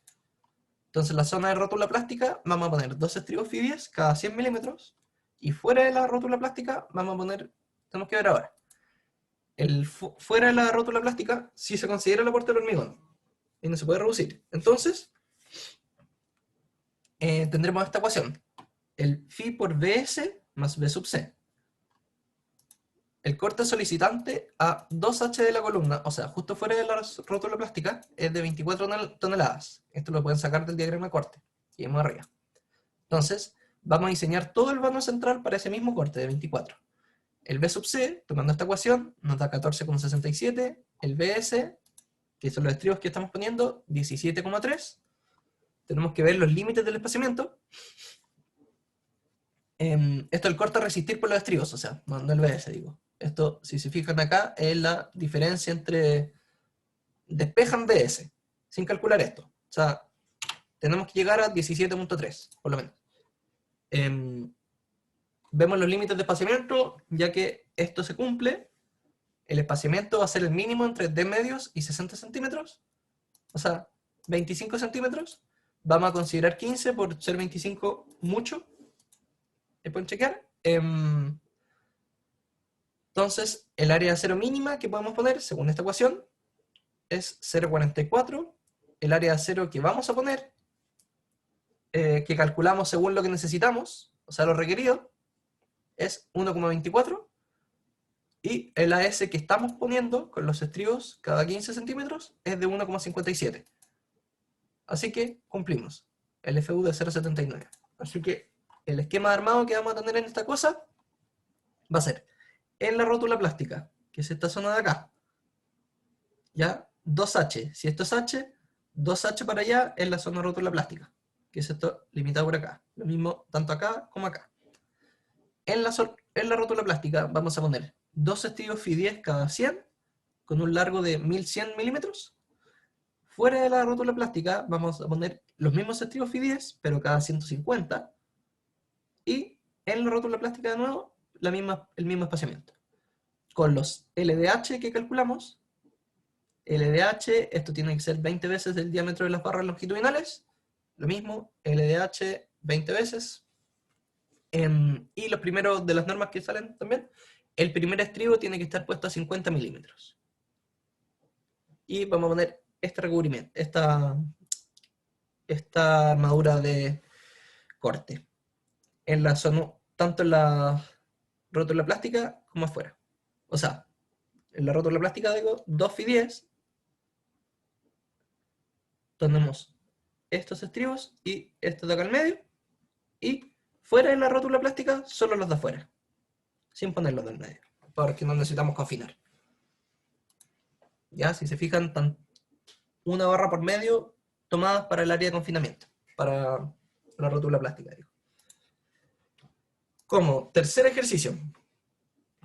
S1: Entonces en la zona de rótula plástica vamos a poner 2 estribos Φ 10 cada 100 milímetros, y fuera de la rótula plástica vamos a poner, tenemos que ver ahora, fuera de la rótula plástica sí se considera el aporte del hormigón, y no se puede reducir. Entonces, tendremos esta ecuación, el Φ por Bs más B sub C. El corte solicitante a 2H de la columna, o sea, justo fuera de la rótula plástica, es de 24 toneladas. Esto lo pueden sacar del diagrama de corte, y vamos arriba. Entonces, vamos a diseñar todo el vano central para ese mismo corte de 24. El B sub C, tomando esta ecuación, nos da 14,67. El BS, que son los estribos que estamos poniendo, 17,3. tenemos que ver los límites del espaciamiento. Esto es el corte a resistir por los estribos, o sea, no el BS, digo. Esto, si se fijan acá, es la diferencia entre despejan BS, sin calcular esto. O sea, tenemos que llegar a 17.3, por lo menos. Vemos los límites de espaciamiento, ya que esto se cumple. El espaciamiento va a ser el mínimo entre D medios y 60 centímetros. O sea, 25 centímetros. Vamos a considerar 15 por ser 25 mucho. ¿Pueden chequear? Entonces, el área de acero mínima que podemos poner, según esta ecuación, es 0,44. El área de acero que vamos a poner, que calculamos según lo que necesitamos, o sea, lo requerido, es 1,24. Y el AS que estamos poniendo con los estribos cada 15 centímetros es de 1,57. Así que cumplimos. El FU de 0,79. Así que el esquema de armado que vamos a tener en esta cosa va a ser en la rótula plástica, que es esta zona de acá. ¿Ya? 2H. Si esto es H, 2H para allá es la zona rótula plástica, que es esto limitado por acá. Lo mismo tanto acá como acá. En la rótula plástica vamos a poner 2 estribos Fi10 cada 100, con un largo de 1100 milímetros. Fuera de la rótula plástica vamos a poner los mismos estribos Fi10, pero cada 150. Y en la rótula plástica de nuevo, el mismo espaciamiento. Con los LDH que calculamos, LDH, esto tiene que ser 20 veces el diámetro de las barras longitudinales. Lo mismo, LDH 20 veces. Y los primeros de las normas que salen también, el primer estribo tiene que estar puesto a 50 milímetros. Y vamos a poner este recubrimiento, esta armadura de corte, en la zona, tanto en la rótula plástica como afuera. O sea, en la rótula plástica digo 2 Fi10, tenemos estos estribos y estos de acá al medio, y fuera de la rótula plástica solo los de afuera, sin poner los del medio, porque no necesitamos confinar. Ya, si se fijan, una barra por medio tomadas para el área de confinamiento, para la rótula plástica, digo. Como tercer ejercicio,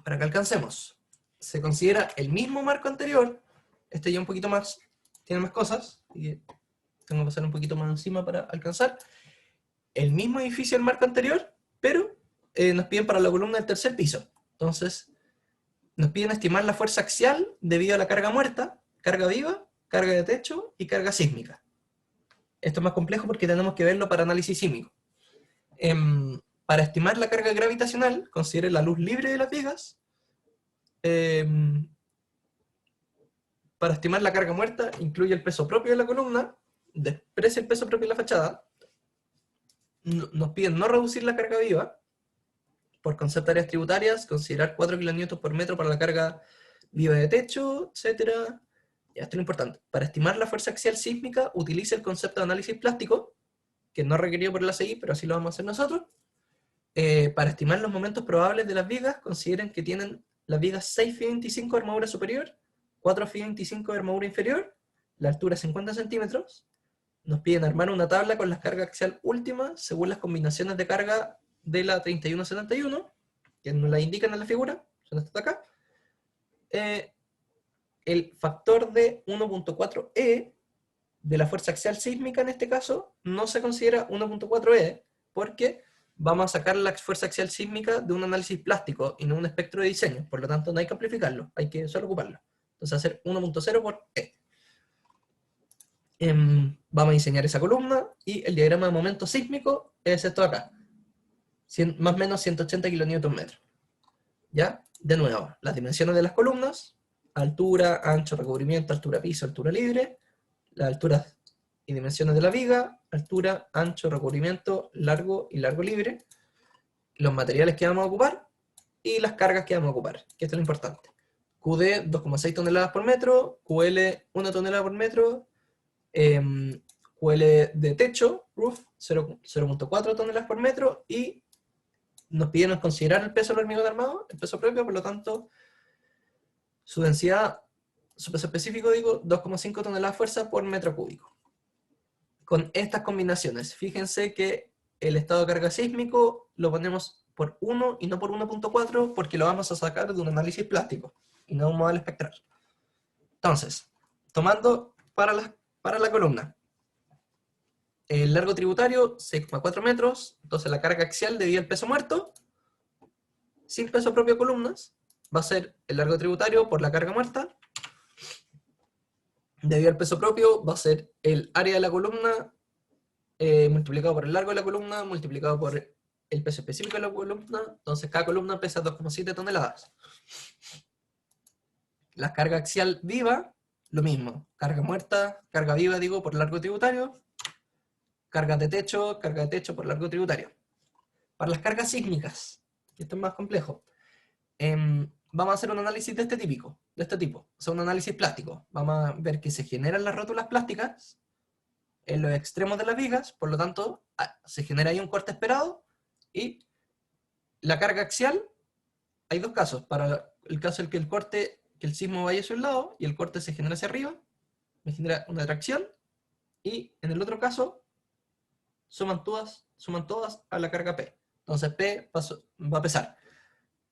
S1: para que alcancemos, se considera el mismo marco anterior, este ya un poquito más, tiene más cosas, y tengo que pasar un poquito más encima para alcanzar, el mismo edificio del marco anterior, pero nos piden para la columna del tercer piso. Entonces, nos piden estimar la fuerza axial debido a la carga muerta, carga viva, carga de techo y carga sísmica. Esto es más complejo porque tenemos que verlo para análisis sísmico. Para estimar la carga gravitacional, considere la luz libre de las vigas. Para estimar la carga muerta, incluye el peso propio de la columna, desprecia el peso propio de la fachada. Nos piden no reducir la carga viva. Por concepto de áreas tributarias, considerar 4 kN por metro para la carga viva de techo, etc. Ya, esto es lo importante. Para estimar la fuerza axial sísmica, utilice el concepto de análisis plástico, que no es requerido por la ACI, pero así lo vamos a hacer nosotros. Para estimar los momentos probables de las vigas, consideren que tienen las vigas 6 Fi25 de armadura superior, 4 Fi25 de armadura inferior, la altura 50 centímetros. Nos piden armar una tabla con las cargas axial últimas según las combinaciones de carga de la 3171, que nos la indican en la figura, son estas de acá. El factor de 1.4E de la fuerza axial sísmica en este caso no se considera 1.4E porque vamos a sacar la fuerza axial sísmica de un análisis plástico y no un espectro de diseño, por lo tanto no hay que amplificarlo, hay que solo ocuparlo. Entonces hacer 1.0 por E. Vamos a diseñar esa columna y el diagrama de momento sísmico es esto de acá. Más o menos 180 kN. ¿Ya? De nuevo, las dimensiones de las columnas, altura, ancho, recubrimiento, altura piso, altura libre, las alturas y dimensiones de la viga, altura, ancho, recubrimiento, largo y largo libre, los materiales que vamos a ocupar y las cargas que vamos a ocupar, que esto es lo importante. QD 2,6 toneladas por metro, QL 1 tonelada por metro, QL de techo, roof, 0.4 toneladas por metro, y nos piden considerar el peso del hormigón armado, el peso propio, por lo tanto, su densidad, su peso específico, digo, 2,5 toneladas de fuerza por metro cúbico. con estas combinaciones. Fíjense que el estado de carga sísmico lo ponemos por 1 y no por 1.4 porque lo vamos a sacar de un análisis plástico y no de un modelo espectral. Entonces, tomando para la columna, el largo tributario 6,4 metros, entonces la carga axial debido al peso muerto, sin peso propio de columnas, va a ser el largo tributario por la carga muerta, debido al peso propio va a ser el área de la columna multiplicado por el largo de la columna, multiplicado por el peso específico de la columna, entonces cada columna pesa 2,7 toneladas. La carga axial viva, lo mismo, carga muerta, carga viva, digo, por largo tributario, carga de techo por largo tributario. Para las cargas sísmicas, esto es más complejo, vamos a hacer un análisis de este tipo, o sea, un análisis plástico. Vamos a ver que se generan las rótulas plásticas en los extremos de las vigas, por lo tanto, se genera ahí un corte esperado, y la carga axial, hay dos casos, para el caso en que el sismo vaya hacia un lado, y el corte se genera hacia arriba, me genera una tracción, y en el otro caso, suman todas a la carga P. Entonces P va a pesar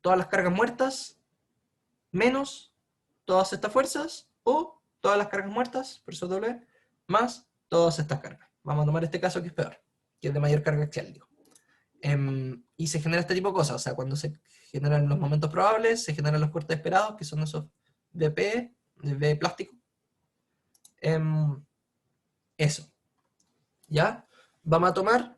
S1: todas las cargas muertas, menos todas estas fuerzas, o todas las cargas muertas, por eso doble, más todas estas cargas. Vamos a tomar este caso que es peor, que es de mayor carga axial, digo. Y se genera este tipo de cosas, o sea, cuando se generan los momentos probables, se generan los cortes esperados, que son esos VP, de plástico. Eso. ¿Ya? Vamos a tomar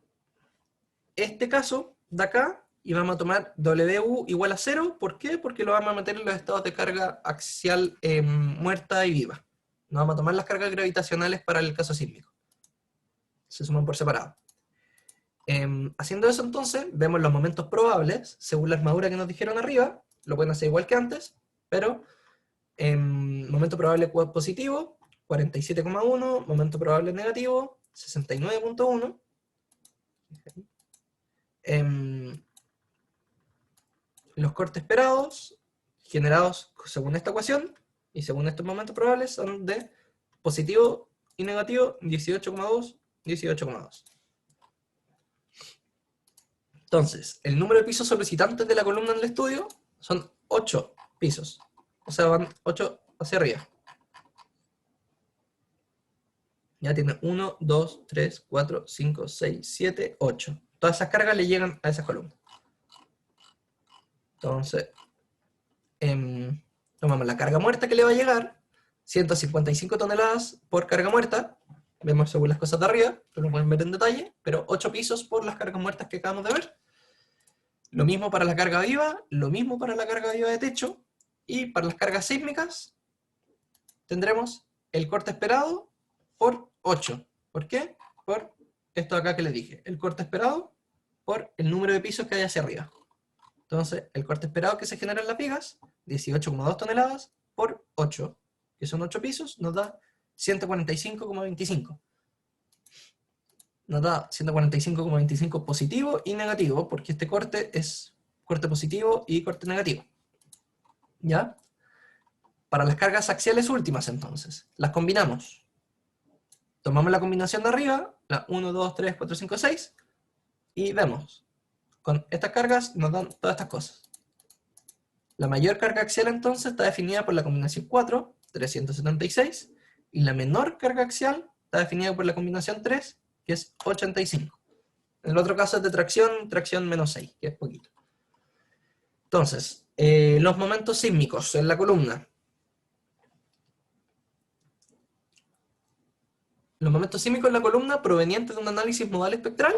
S1: este caso de acá, y vamos a tomar WU igual a 0, ¿por qué? Porque lo vamos a meter en los estados de carga axial muerta y viva. No vamos a tomar las cargas gravitacionales para el caso sísmico. Se suman por separado. Haciendo eso entonces, vemos los momentos probables, según la armadura que nos dijeron arriba, lo pueden hacer igual que antes, pero momento probable positivo, 47,1, momento probable negativo, 69,1. Los cortes esperados, generados según esta ecuación, y según estos momentos probables, son de positivo y negativo, 18,2, 18,2. Entonces, el número de pisos solicitantes de la columna en el estudio son 8 pisos. O sea, van 8 hacia arriba. Ya tiene 1, 2, 3, 4, 5, 6, 7, 8. Todas esas cargas le llegan a esa columna. Entonces, tomamos la carga muerta que le va a llegar, 155 toneladas por carga muerta, vemos según las cosas de arriba, pero lo pueden ver en detalle, pero 8 pisos por las cargas muertas que acabamos de ver. Lo mismo para la carga viva, lo mismo para la carga viva de techo, y para las cargas sísmicas tendremos el corte esperado por 8. ¿Por qué? Por esto de acá que les dije, el corte esperado por el número de pisos que hay hacia arriba. Entonces, el corte esperado que se genera en las vigas, 18,2 toneladas por 8, que son 8 pisos, nos da 145,25. Nos da 145,25 positivo y negativo, porque este corte es corte positivo y corte negativo. ¿Ya? Para las cargas axiales últimas, entonces, las combinamos. Tomamos la combinación de arriba, la 1, 2, 3, 4, 5, 6, y vemos. Con estas cargas nos dan todas estas cosas. La mayor carga axial entonces está definida por la combinación 4, 376, y la menor carga axial está definida por la combinación 3, que es 85. En el otro caso es de tracción menos 6, que es poquito. Entonces, los momentos sísmicos en la columna. Los momentos sísmicos en la columna provenientes de un análisis modal espectral.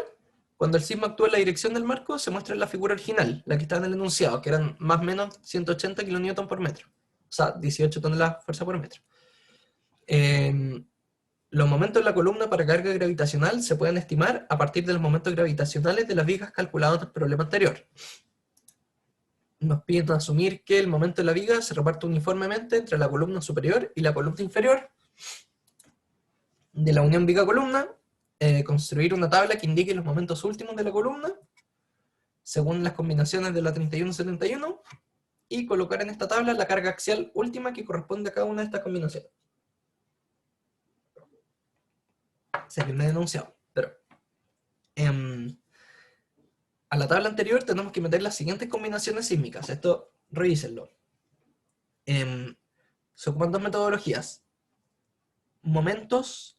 S1: Cuando el sismo actúa en la dirección del marco, se muestra en la figura original, la que está en el enunciado, que eran más o menos 180 kN por metro. O sea, 18 toneladas fuerza por metro. Los momentos en la columna para carga gravitacional se pueden estimar a partir de los momentos gravitacionales de las vigas calculados en el problema anterior. Nos piden asumir que el momento de la viga se reparte uniformemente entre la columna superior y la columna inferior. De la unión viga-columna, construir una tabla que indique los momentos últimos de la columna, según las combinaciones de la 31-71, y colocar en esta tabla la carga axial última que corresponde a cada una de estas combinaciones. sé que no he denunciado, pero a la tabla anterior tenemos que meter las siguientes combinaciones sísmicas. Esto, revísenlo. Se ocupan dos metodologías. Momentos,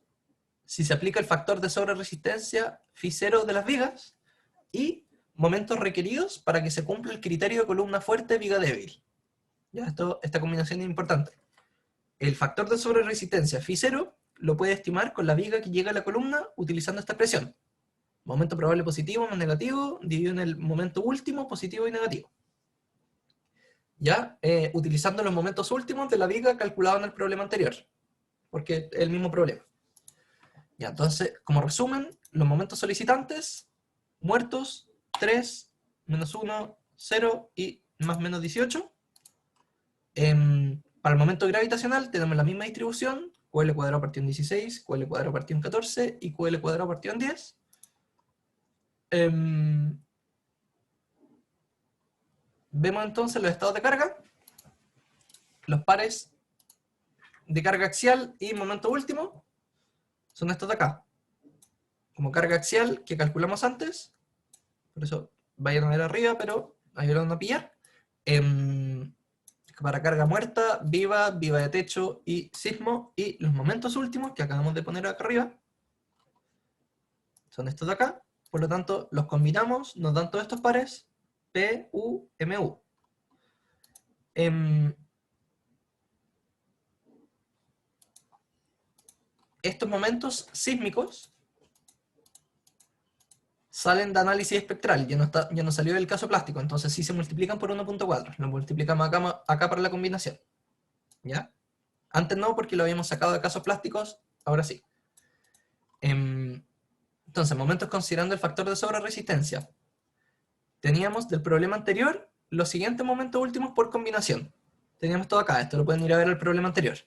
S1: si se aplica el factor de sobreresistencia φ0 de las vigas, y momentos requeridos para que se cumpla el criterio de columna fuerte, viga débil. ¿Ya? Esta combinación es importante. El factor de sobreresistencia φ0 lo puede estimar con la viga que llega a la columna utilizando esta expresión. Momento probable positivo más negativo dividido en el momento último positivo y negativo. ¿Ya? Utilizando los momentos últimos de la viga calculado en el problema anterior, porque es el mismo problema. Ya, entonces, como resumen, los momentos solicitantes, muertos, 3, menos 1, 0 y más menos 18. Para el momento gravitacional tenemos la misma distribución, QL cuadrado partido en 16, QL cuadrado partido en 14 y QL cuadrado partido en 10. Vemos entonces los estados de carga, los pares de carga axial y momento último son estos de acá. Como carga axial que calculamos antes, por eso vayan a ver arriba, pero ahí lo van a pillar. Para carga muerta, viva de techo y sismo, y los momentos últimos que acabamos de poner acá arriba son estos de acá. Por lo tanto, los combinamos, nos dan todos estos pares, P, U, M, U. Estos momentos sísmicos salen de análisis espectral, ya no salió del caso plástico, entonces sí se multiplican por 1.4, lo multiplicamos acá para la combinación. ¿Ya? Antes no, porque lo habíamos sacado de casos plásticos, ahora sí. Entonces, momentos considerando el factor de sobreresistencia. Teníamos del problema anterior los siguientes momentos últimos por combinación. Teníamos todo acá, esto lo pueden ir a ver el problema anterior.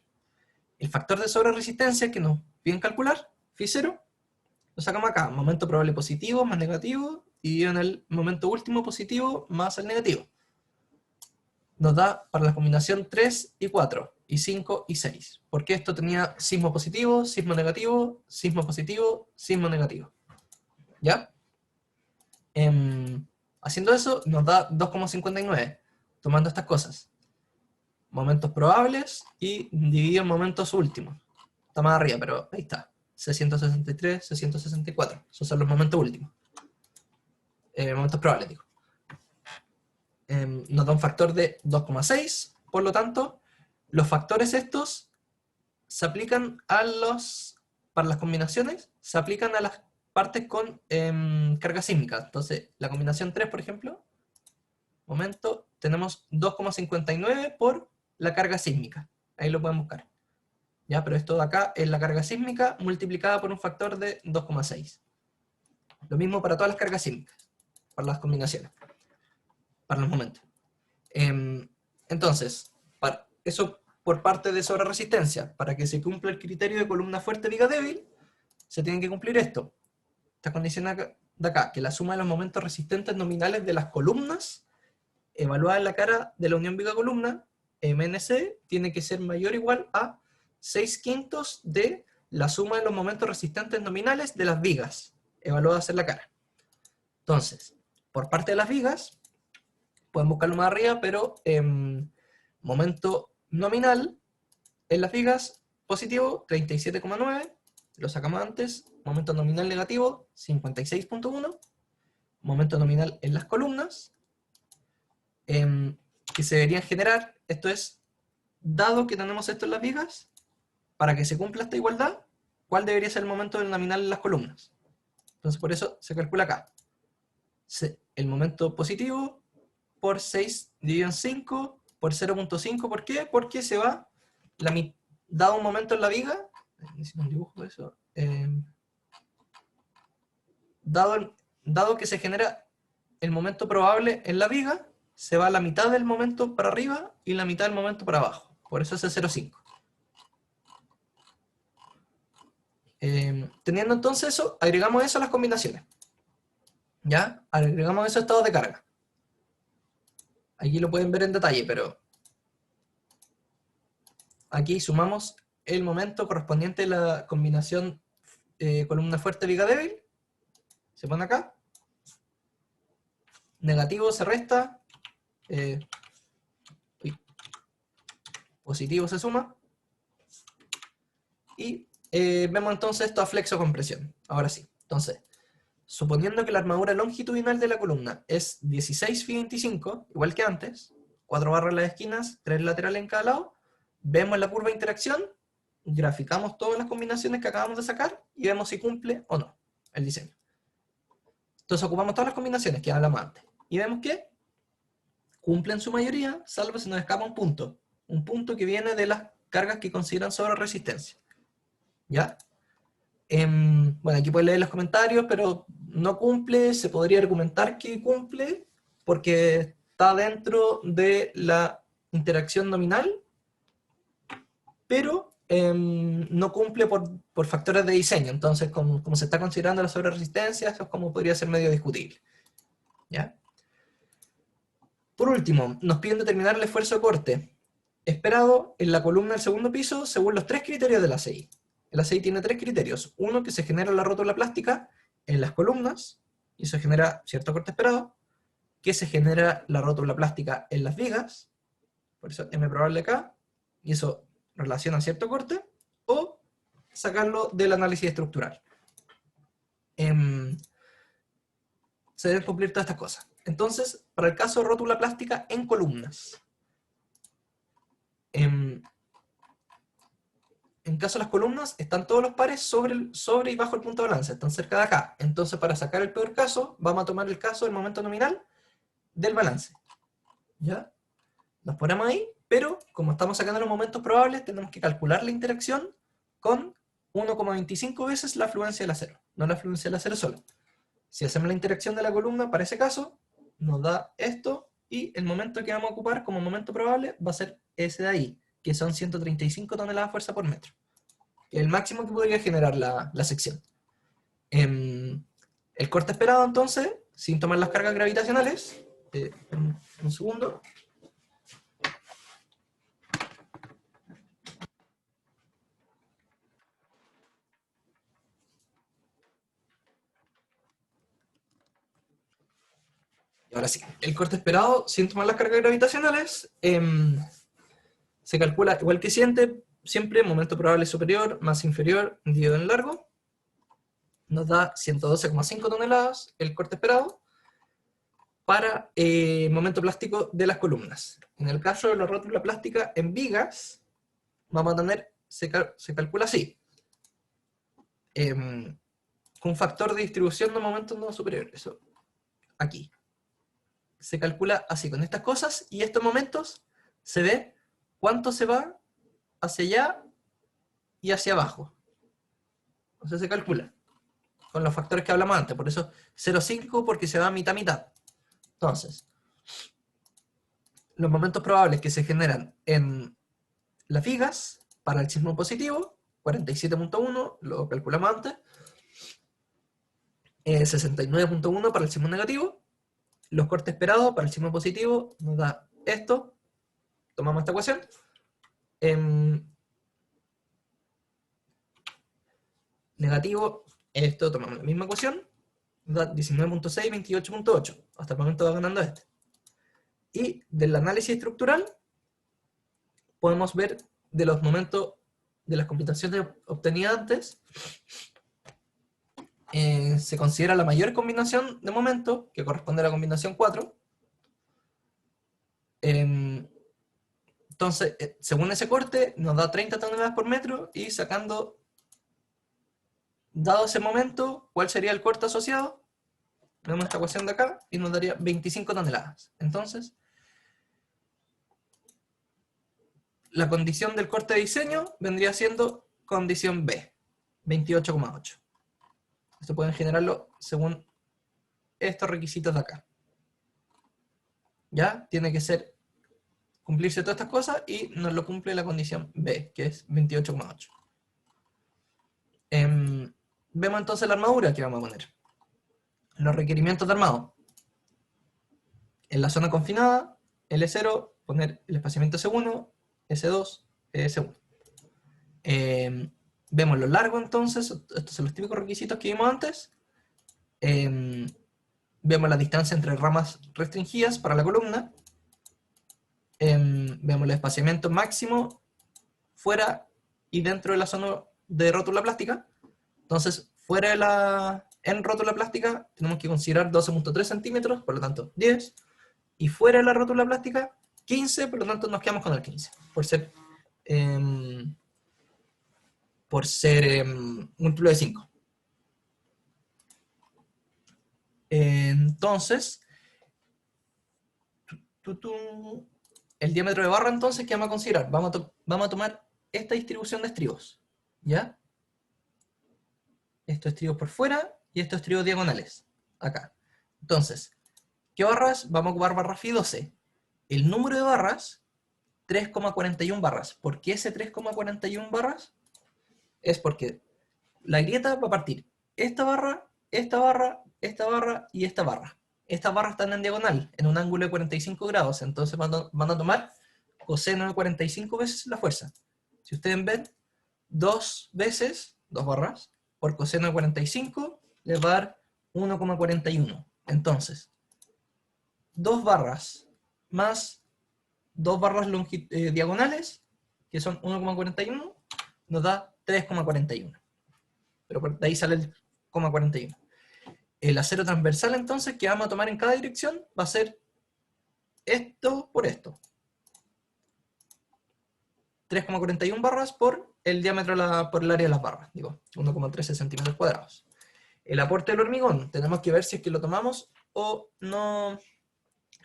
S1: El factor de sobreresistencia que nos piden calcular, φ0, lo sacamos acá, momento probable positivo más negativo, y en el momento último positivo más el negativo. Nos da para la combinación 3 y 4, y 5 y 6. Porque esto tenía sismo positivo, sismo negativo, sismo positivo, sismo negativo. ¿Ya? Haciendo eso nos da 2,59, tomando estas cosas. Momentos probables y dividido en momentos últimos. Está más arriba, pero ahí está. 663, 664. Esos son los momentos últimos. Momentos probables, digo. Nos da un factor de 2,6. Por lo tanto, los factores estos se aplican para las combinaciones, se aplican a las partes con carga sísmica. Entonces, la combinación 3, por ejemplo, momento, tenemos 2,59 por la carga sísmica. Ahí lo pueden buscar. ¿Ya? Pero esto de acá es la carga sísmica multiplicada por un factor de 2,6. Lo mismo para todas las cargas sísmicas, para las combinaciones, para los momentos. Entonces, eso por parte de sobreresistencia, para que se cumpla el criterio de columna fuerte, viga débil, se tiene que cumplir esto. Esta condición de acá, que la suma de los momentos resistentes nominales de las columnas evaluada en la cara de la unión viga-columna, MNC, tiene que ser mayor o igual a 6/5 de la suma de los momentos resistentes nominales de las vigas, evaluadas en la cara. Entonces, por parte de las vigas, pueden buscarlo más arriba, pero momento nominal en las vigas, positivo, 37,9, lo sacamos antes, momento nominal negativo, 56,1, momento nominal en las columnas, que se deberían generar, esto es, dado que tenemos esto en las vigas, para que se cumpla esta igualdad, ¿cuál debería ser el momento del nominal en las columnas? Entonces por eso se calcula acá. El momento positivo por 6 dividido en 5 por 0,5, ¿por qué? Porque se va, dado un momento en la viga, necesito un dibujo de eso, dado que se genera el momento probable en la viga, se va la mitad del momento para arriba y la mitad del momento para abajo. Por eso es el 0,5. Teniendo entonces eso, agregamos eso a las combinaciones. ¿Ya? Agregamos esos estados de carga. Aquí lo pueden ver en detalle, pero aquí sumamos el momento correspondiente a la combinación columna fuerte, viga débil, se pone acá. Negativo se resta, positivo se suma, y vemos entonces esto a flexo-compresión. Ahora sí, entonces, suponiendo que la armadura longitudinal de la columna es 16 phi 25, igual que antes, 4 barras en las esquinas, 3 laterales en cada lado, vemos la curva de interacción, graficamos todas las combinaciones que acabamos de sacar y vemos si cumple o no el diseño. Entonces ocupamos todas las combinaciones que hablamos antes y vemos que cumplen su mayoría, salvo si nos escapa un punto que viene de las cargas que consideran sobre resistencia. ¿Ya? Bueno, aquí pueden leer los comentarios, pero no cumple, se podría argumentar que cumple, porque está dentro de la interacción nominal, pero no cumple por factores de diseño. Entonces, como se está considerando la sobreresistencia, eso es como podría ser medio discutible. ¿Ya? Por último, nos piden determinar el esfuerzo de corte esperado en la columna del segundo piso según los 3 criterios de la ACI. El ACI tiene 3 criterios. Uno, que se genera la rótula plástica en las columnas, y eso genera cierto corte esperado. Que se genera la rótula plástica en las vigas, por eso M probable acá, y eso relaciona cierto corte, o sacarlo del análisis estructural. Se deben cumplir todas estas cosas. Entonces, para el caso de rótula plástica en columnas, en caso de las columnas, están todos los pares sobre y bajo el punto de balance, están cerca de acá. Entonces, para sacar el peor caso, vamos a tomar el caso del momento nominal del balance. ¿Ya? Nos ponemos ahí, pero como estamos sacando los momentos probables, tenemos que calcular la interacción con 1,25 veces la afluencia del acero, no la afluencia del acero solo. Si hacemos la interacción de la columna para ese caso, nos da esto, y el momento que vamos a ocupar como momento probable va a ser ese de ahí, que son 135 toneladas de fuerza por metro. El máximo que podría generar la sección. El corte esperado, entonces, sin tomar las cargas gravitacionales, un segundo. Y ahora sí, el corte esperado, sin tomar las cargas gravitacionales, se calcula igual que siempre momento probable superior más inferior dividido en largo. Nos da 112,5 toneladas el corte esperado para momento plástico de las columnas. En el caso de la rótula plástica en vigas, vamos a tener, se calcula así, con un factor de distribución de momentos no superior, eso, aquí. Se calcula así, con estas cosas, y estos momentos se ve cuánto se va hacia allá y hacia abajo. O sea, se calcula con los factores que hablamos antes, por eso 0,5 porque se va mitad-mitad. Entonces, los momentos probables que se generan en las vigas para el sismo positivo, 47.1, lo calculamos antes, 69.1 para el sismo negativo, los cortes esperados para el sismo positivo nos da esto, tomamos esta ecuación, negativo, esto, tomamos la misma ecuación, nos da 19.6, 28.8, hasta el momento va ganando este. Y del análisis estructural, podemos ver de los momentos, de las computaciones obtenidas antes, se considera la mayor combinación de momentos, que corresponde a la combinación 4. Entonces, según ese corte, nos da 30 toneladas por metro, y sacando, dado ese momento, ¿cuál sería el corte asociado? Vemos esta ecuación de acá, y nos daría 25 toneladas. Entonces, la condición del corte de diseño vendría siendo condición B, 28,8. Esto pueden generarlo según estos requisitos de acá. ¿Ya? Tiene que cumplirse todas estas cosas, y nos lo cumple la condición B, que es 28,8. Vemos entonces la armadura que vamos a poner. Los requerimientos de armado. En la zona confinada, L0, poner el espaciamiento S1, S2, S1. Vemos lo largo entonces, estos son los típicos requisitos que vimos antes. Vemos la distancia entre ramas restringidas para la columna. Vemos el espaciamiento máximo fuera y dentro de la zona de rótula plástica. Entonces, en rótula plástica tenemos que considerar 12.3 centímetros, por lo tanto 10, y fuera de la rótula plástica 15, por lo tanto nos quedamos con el 15, por ser múltiplo de 5. Entonces, el diámetro de barra entonces, ¿qué vamos a considerar? Vamos a tomar esta distribución de estribos, ¿ya? Estos estribos por fuera y estos estribos diagonales, acá. Entonces, ¿qué barras? Vamos a ocupar barra Fi 12. El número de barras, 3,41 barras. ¿Por qué ese 3,41 barras? Es porque la grieta va a partir esta barra, esta barra, esta barra y esta barra. Estas barras están en diagonal, en un ángulo de 45 grados, entonces van a tomar coseno de 45 veces la fuerza. Si ustedes ven, 2 veces, 2 barras, por coseno de 45, les va a dar 1,41. Entonces, 2 barras más 2 barras diagonales, que son 1,41, nos da 3,41. Pero de ahí sale el 0,41. El acero transversal, entonces, que vamos a tomar en cada dirección, va a ser esto por esto. 3,41 barras por el diámetro, por el área de las barras, digo, 1,13 centímetros cuadrados. El aporte del hormigón, tenemos que ver si es que lo tomamos o no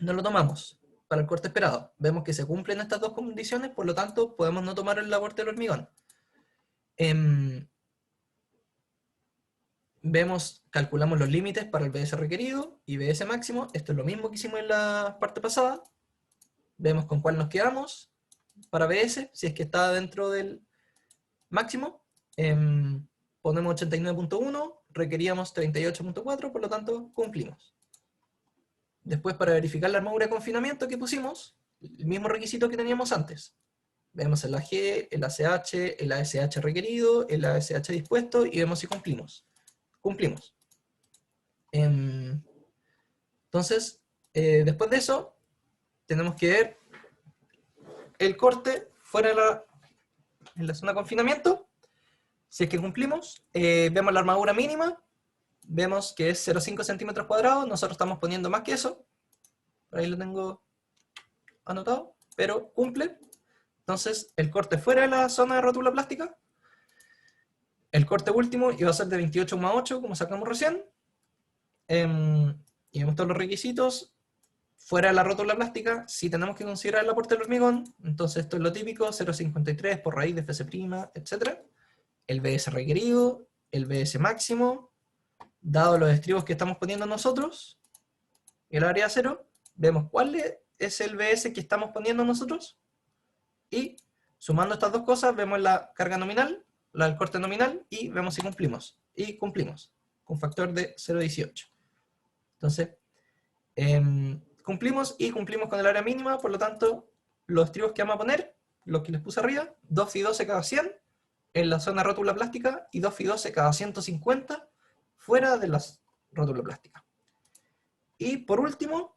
S1: lo tomamos para el corte esperado. Vemos que se cumplen estas dos condiciones, por lo tanto, podemos no tomar el aporte del hormigón. Calculamos los límites para el BS requerido y BS máximo. Esto es lo mismo que hicimos en la parte pasada. Vemos con cuál nos quedamos para BS, si es que está dentro del máximo. Ponemos 89.1, requeríamos 38.4, por lo tanto cumplimos. Después, para verificar la armadura de confinamiento que pusimos, el mismo requisito que teníamos antes. Vemos el AG, el ACH, el ASH requerido, el ASH dispuesto, y vemos si cumplimos. Cumplimos. Entonces, después de eso, tenemos que ver el corte fuera en la zona de confinamiento. Si es que cumplimos, vemos la armadura mínima, vemos que es 0,5 centímetros cuadrados, nosotros estamos poniendo más que eso, por ahí lo tengo anotado, pero cumple. Entonces, el corte fuera de la zona de rótula plástica, el corte último iba a ser de 28,8, como sacamos recién, y vemos todos los requisitos. Fuera de la rótula plástica, si tenemos que considerar el aporte del hormigón, entonces esto es lo típico, 0,53 por raíz de Fc', etc. El BS requerido, el BS máximo, dado los estribos que estamos poniendo nosotros, el área 0, vemos cuál es el BS que estamos poniendo nosotros, y sumando estas dos cosas, vemos la carga nominal, la del corte nominal, y vemos si cumplimos. Y cumplimos, con factor de 0,18. Entonces, cumplimos y cumplimos con el área mínima, por lo tanto, los estribos que vamos a poner, los que les puse arriba, 2 Fi 12 cada 100 en la zona rótula plástica y 2 Fi 12 cada 150 fuera de la rótula plástica. Y por último,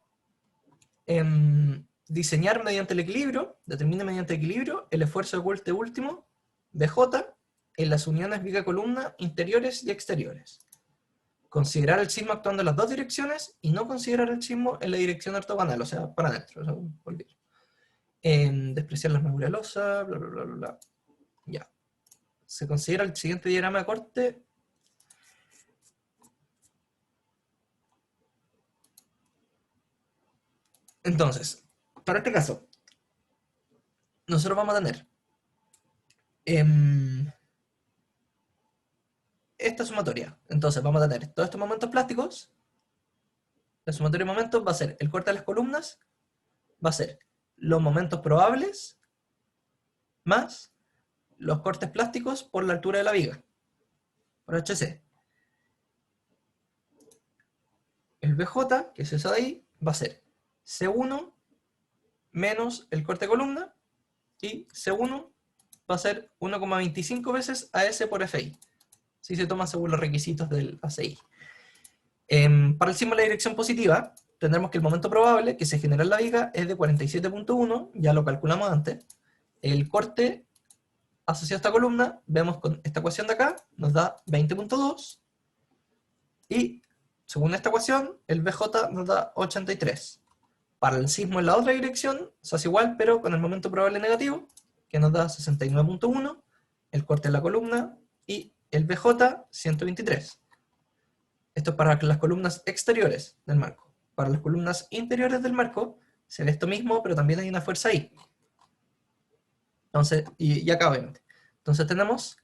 S1: diseñar mediante el equilibrio, determina mediante equilibrio el esfuerzo de corte último, BJ, en las uniones bicolumna interiores y exteriores. Considerar el sismo actuando en las dos direcciones y no considerar el sismo en la dirección ortogonal, o sea, para adentro. Despreciar la armadura losa, bla, bla, bla, bla, bla. Ya. Se considera el siguiente diagrama de corte. Entonces, para este caso, nosotros vamos a tener esta sumatoria. Entonces vamos a tener todos estos momentos plásticos. La sumatoria de momentos va a ser el corte de las columnas, va a ser los momentos probables más los cortes plásticos por la altura de la viga, por HC. El BJ, que es eso de ahí, va a ser C1 menos el corte de columna y C1 va a ser 1,25 veces AS por FI. Si se toma según los requisitos del ACI. Para el símbolo de dirección positiva, tendremos que el momento probable que se genera en la viga es de 47.1, ya lo calculamos antes. El corte asociado a esta columna, vemos con esta ecuación de acá, nos da 20.2, y según esta ecuación, el BJ nos da 83. Para el sismo en la otra dirección, se hace igual, pero con el momento probable negativo, que nos da 69.1, el corte en la columna, y el BJ 123. Esto es para las columnas exteriores del marco. Para las columnas interiores del marco, se ve esto mismo, pero también hay una fuerza ahí. Entonces, y acá obviamente. Entonces tenemos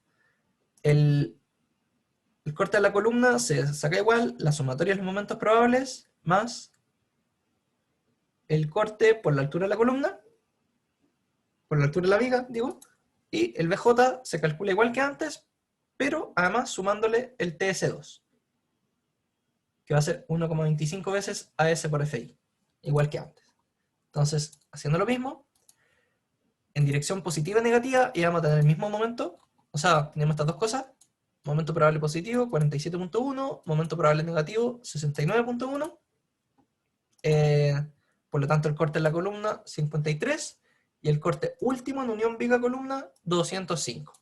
S1: el corte de la columna, se saca igual, la sumatoria de los momentos probables, más el corte por la altura de la columna, por la altura de la viga, digo, y el BJ se calcula igual que antes, pero además sumándole el TS2, que va a ser 1,25 veces AS por FI, igual que antes. Entonces, haciendo lo mismo, en dirección positiva y negativa íbamos a tener el mismo momento, o sea, tenemos estas dos cosas, momento probable positivo 47.1, momento probable negativo 69.1, por lo tanto el corte en la columna 53, y el corte último en unión viga-columna 205.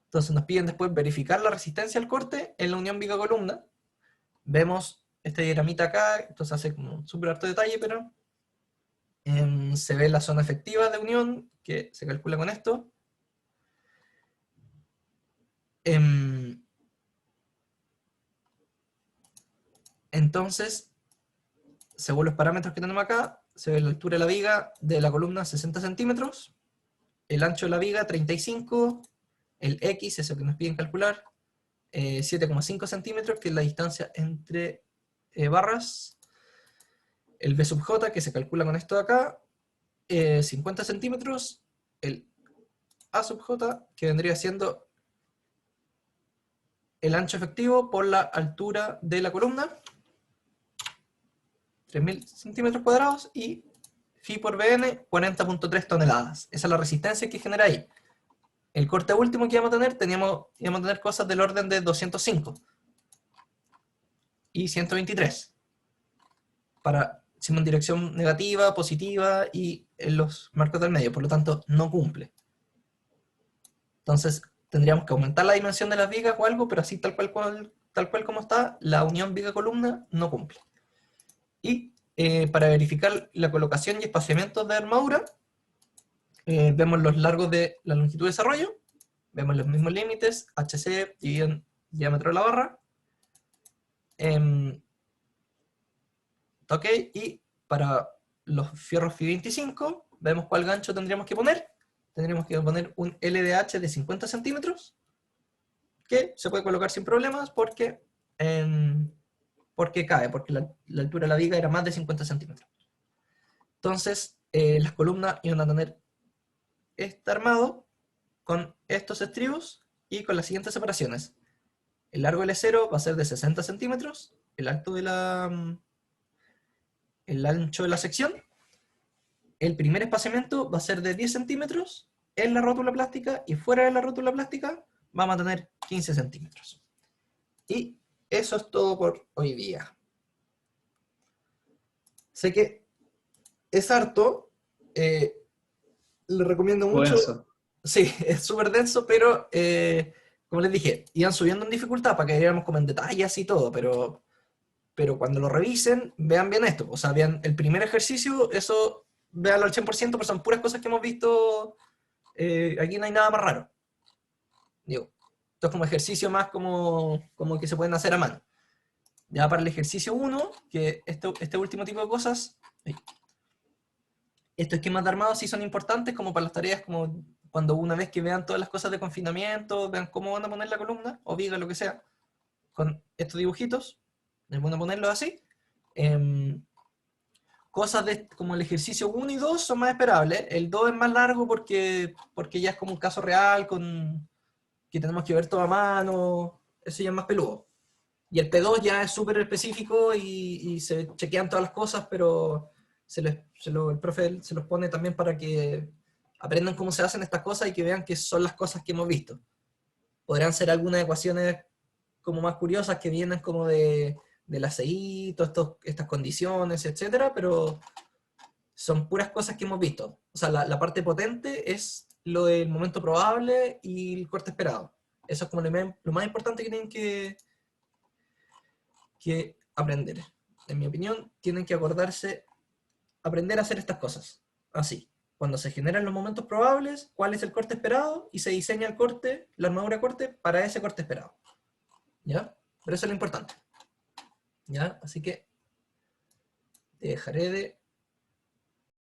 S1: Entonces nos piden después verificar la resistencia al corte en la unión viga-columna. Vemos este diagramita acá, esto se hace como un súper harto detalle, pero se ve la zona efectiva de unión, que se calcula con esto. Entonces, según los parámetros que tenemos acá, se ve la altura de la viga de la columna 60 centímetros, el ancho de la viga 35, el X, eso que nos piden calcular, 7,5 centímetros, que es la distancia entre barras, el B sub J, que se calcula con esto de acá, 50 centímetros, el A sub J, que vendría siendo el ancho efectivo por la altura de la columna, 3.000 centímetros cuadrados, y phi por Bn, 40.3 toneladas. Esa es la resistencia que genera ahí. El corte último que íbamos a tener, íbamos a tener cosas del orden de 205 y 123. Para en dirección negativa, positiva y en los marcos del medio, por lo tanto no cumple. Entonces tendríamos que aumentar la dimensión de las vigas o algo, pero así tal cual como está, la unión viga-columna no cumple. Y para verificar la colocación y espaciamiento de armadura, vemos los largos de la longitud de desarrollo, vemos los mismos límites, HC dividido en diámetro de la barra. Ok, y para los fierros Fi 25, vemos cuál gancho tendríamos que poner. Tendríamos que poner un LDH de 50 centímetros, que se puede colocar sin problemas porque cae, porque la altura de la viga era más de 50 centímetros. Entonces, las columnas iban a tener este armado con estos estribos y con las siguientes separaciones. El largo L0 va a ser de 60 centímetros, el ancho de la sección. El primer espaciamiento va a ser de 10 centímetros en la rótula plástica, y fuera de la rótula plástica vamos a tener 15 centímetros. Y eso es todo por hoy día. Sé que es harto, le recomiendo mucho.
S2: Denso.
S1: Sí, es súper denso, pero como les dije, iban subiendo en dificultad para que viéramos como en detalles y todo, pero cuando lo revisen, vean bien esto. O sea, vean el primer ejercicio, eso, véanlo al 100%, pero son puras cosas que hemos visto. Aquí no hay nada más raro. Digo, esto es como ejercicio más como que se pueden hacer a mano. Ya para el ejercicio 1, que este último tipo de cosas, estos esquemas de armado sí son importantes como para las tareas, como cuando una vez que vean todas las cosas de confinamiento, vean cómo van a poner la columna, o viga, lo que sea, con estos dibujitos, les van a ponerlos así. Cosas como el ejercicio 1 y 2 son más esperables. El 2 es más largo porque ya es como un caso real, que tenemos que ver todo a mano, eso ya es más peludo. Y el P2 ya es súper específico y se chequean todas las cosas, pero el profe se los pone también para que aprendan cómo se hacen estas cosas y que vean que son las cosas que hemos visto. Podrán ser algunas ecuaciones como más curiosas que vienen como del ACI, todas estas condiciones, etcétera, pero son puras cosas que hemos visto. O sea, la parte potente es lo del momento probable y el corte esperado. Eso es como lo más importante que tienen que aprender. En mi opinión, tienen que acordarse, aprender a hacer estas cosas. Así. Cuando se generan los momentos probables, cuál es el corte esperado y se diseña el corte, la armadura corte, para ese corte esperado. ¿Ya? Pero eso es lo importante. ¿Ya? Así que dejaré de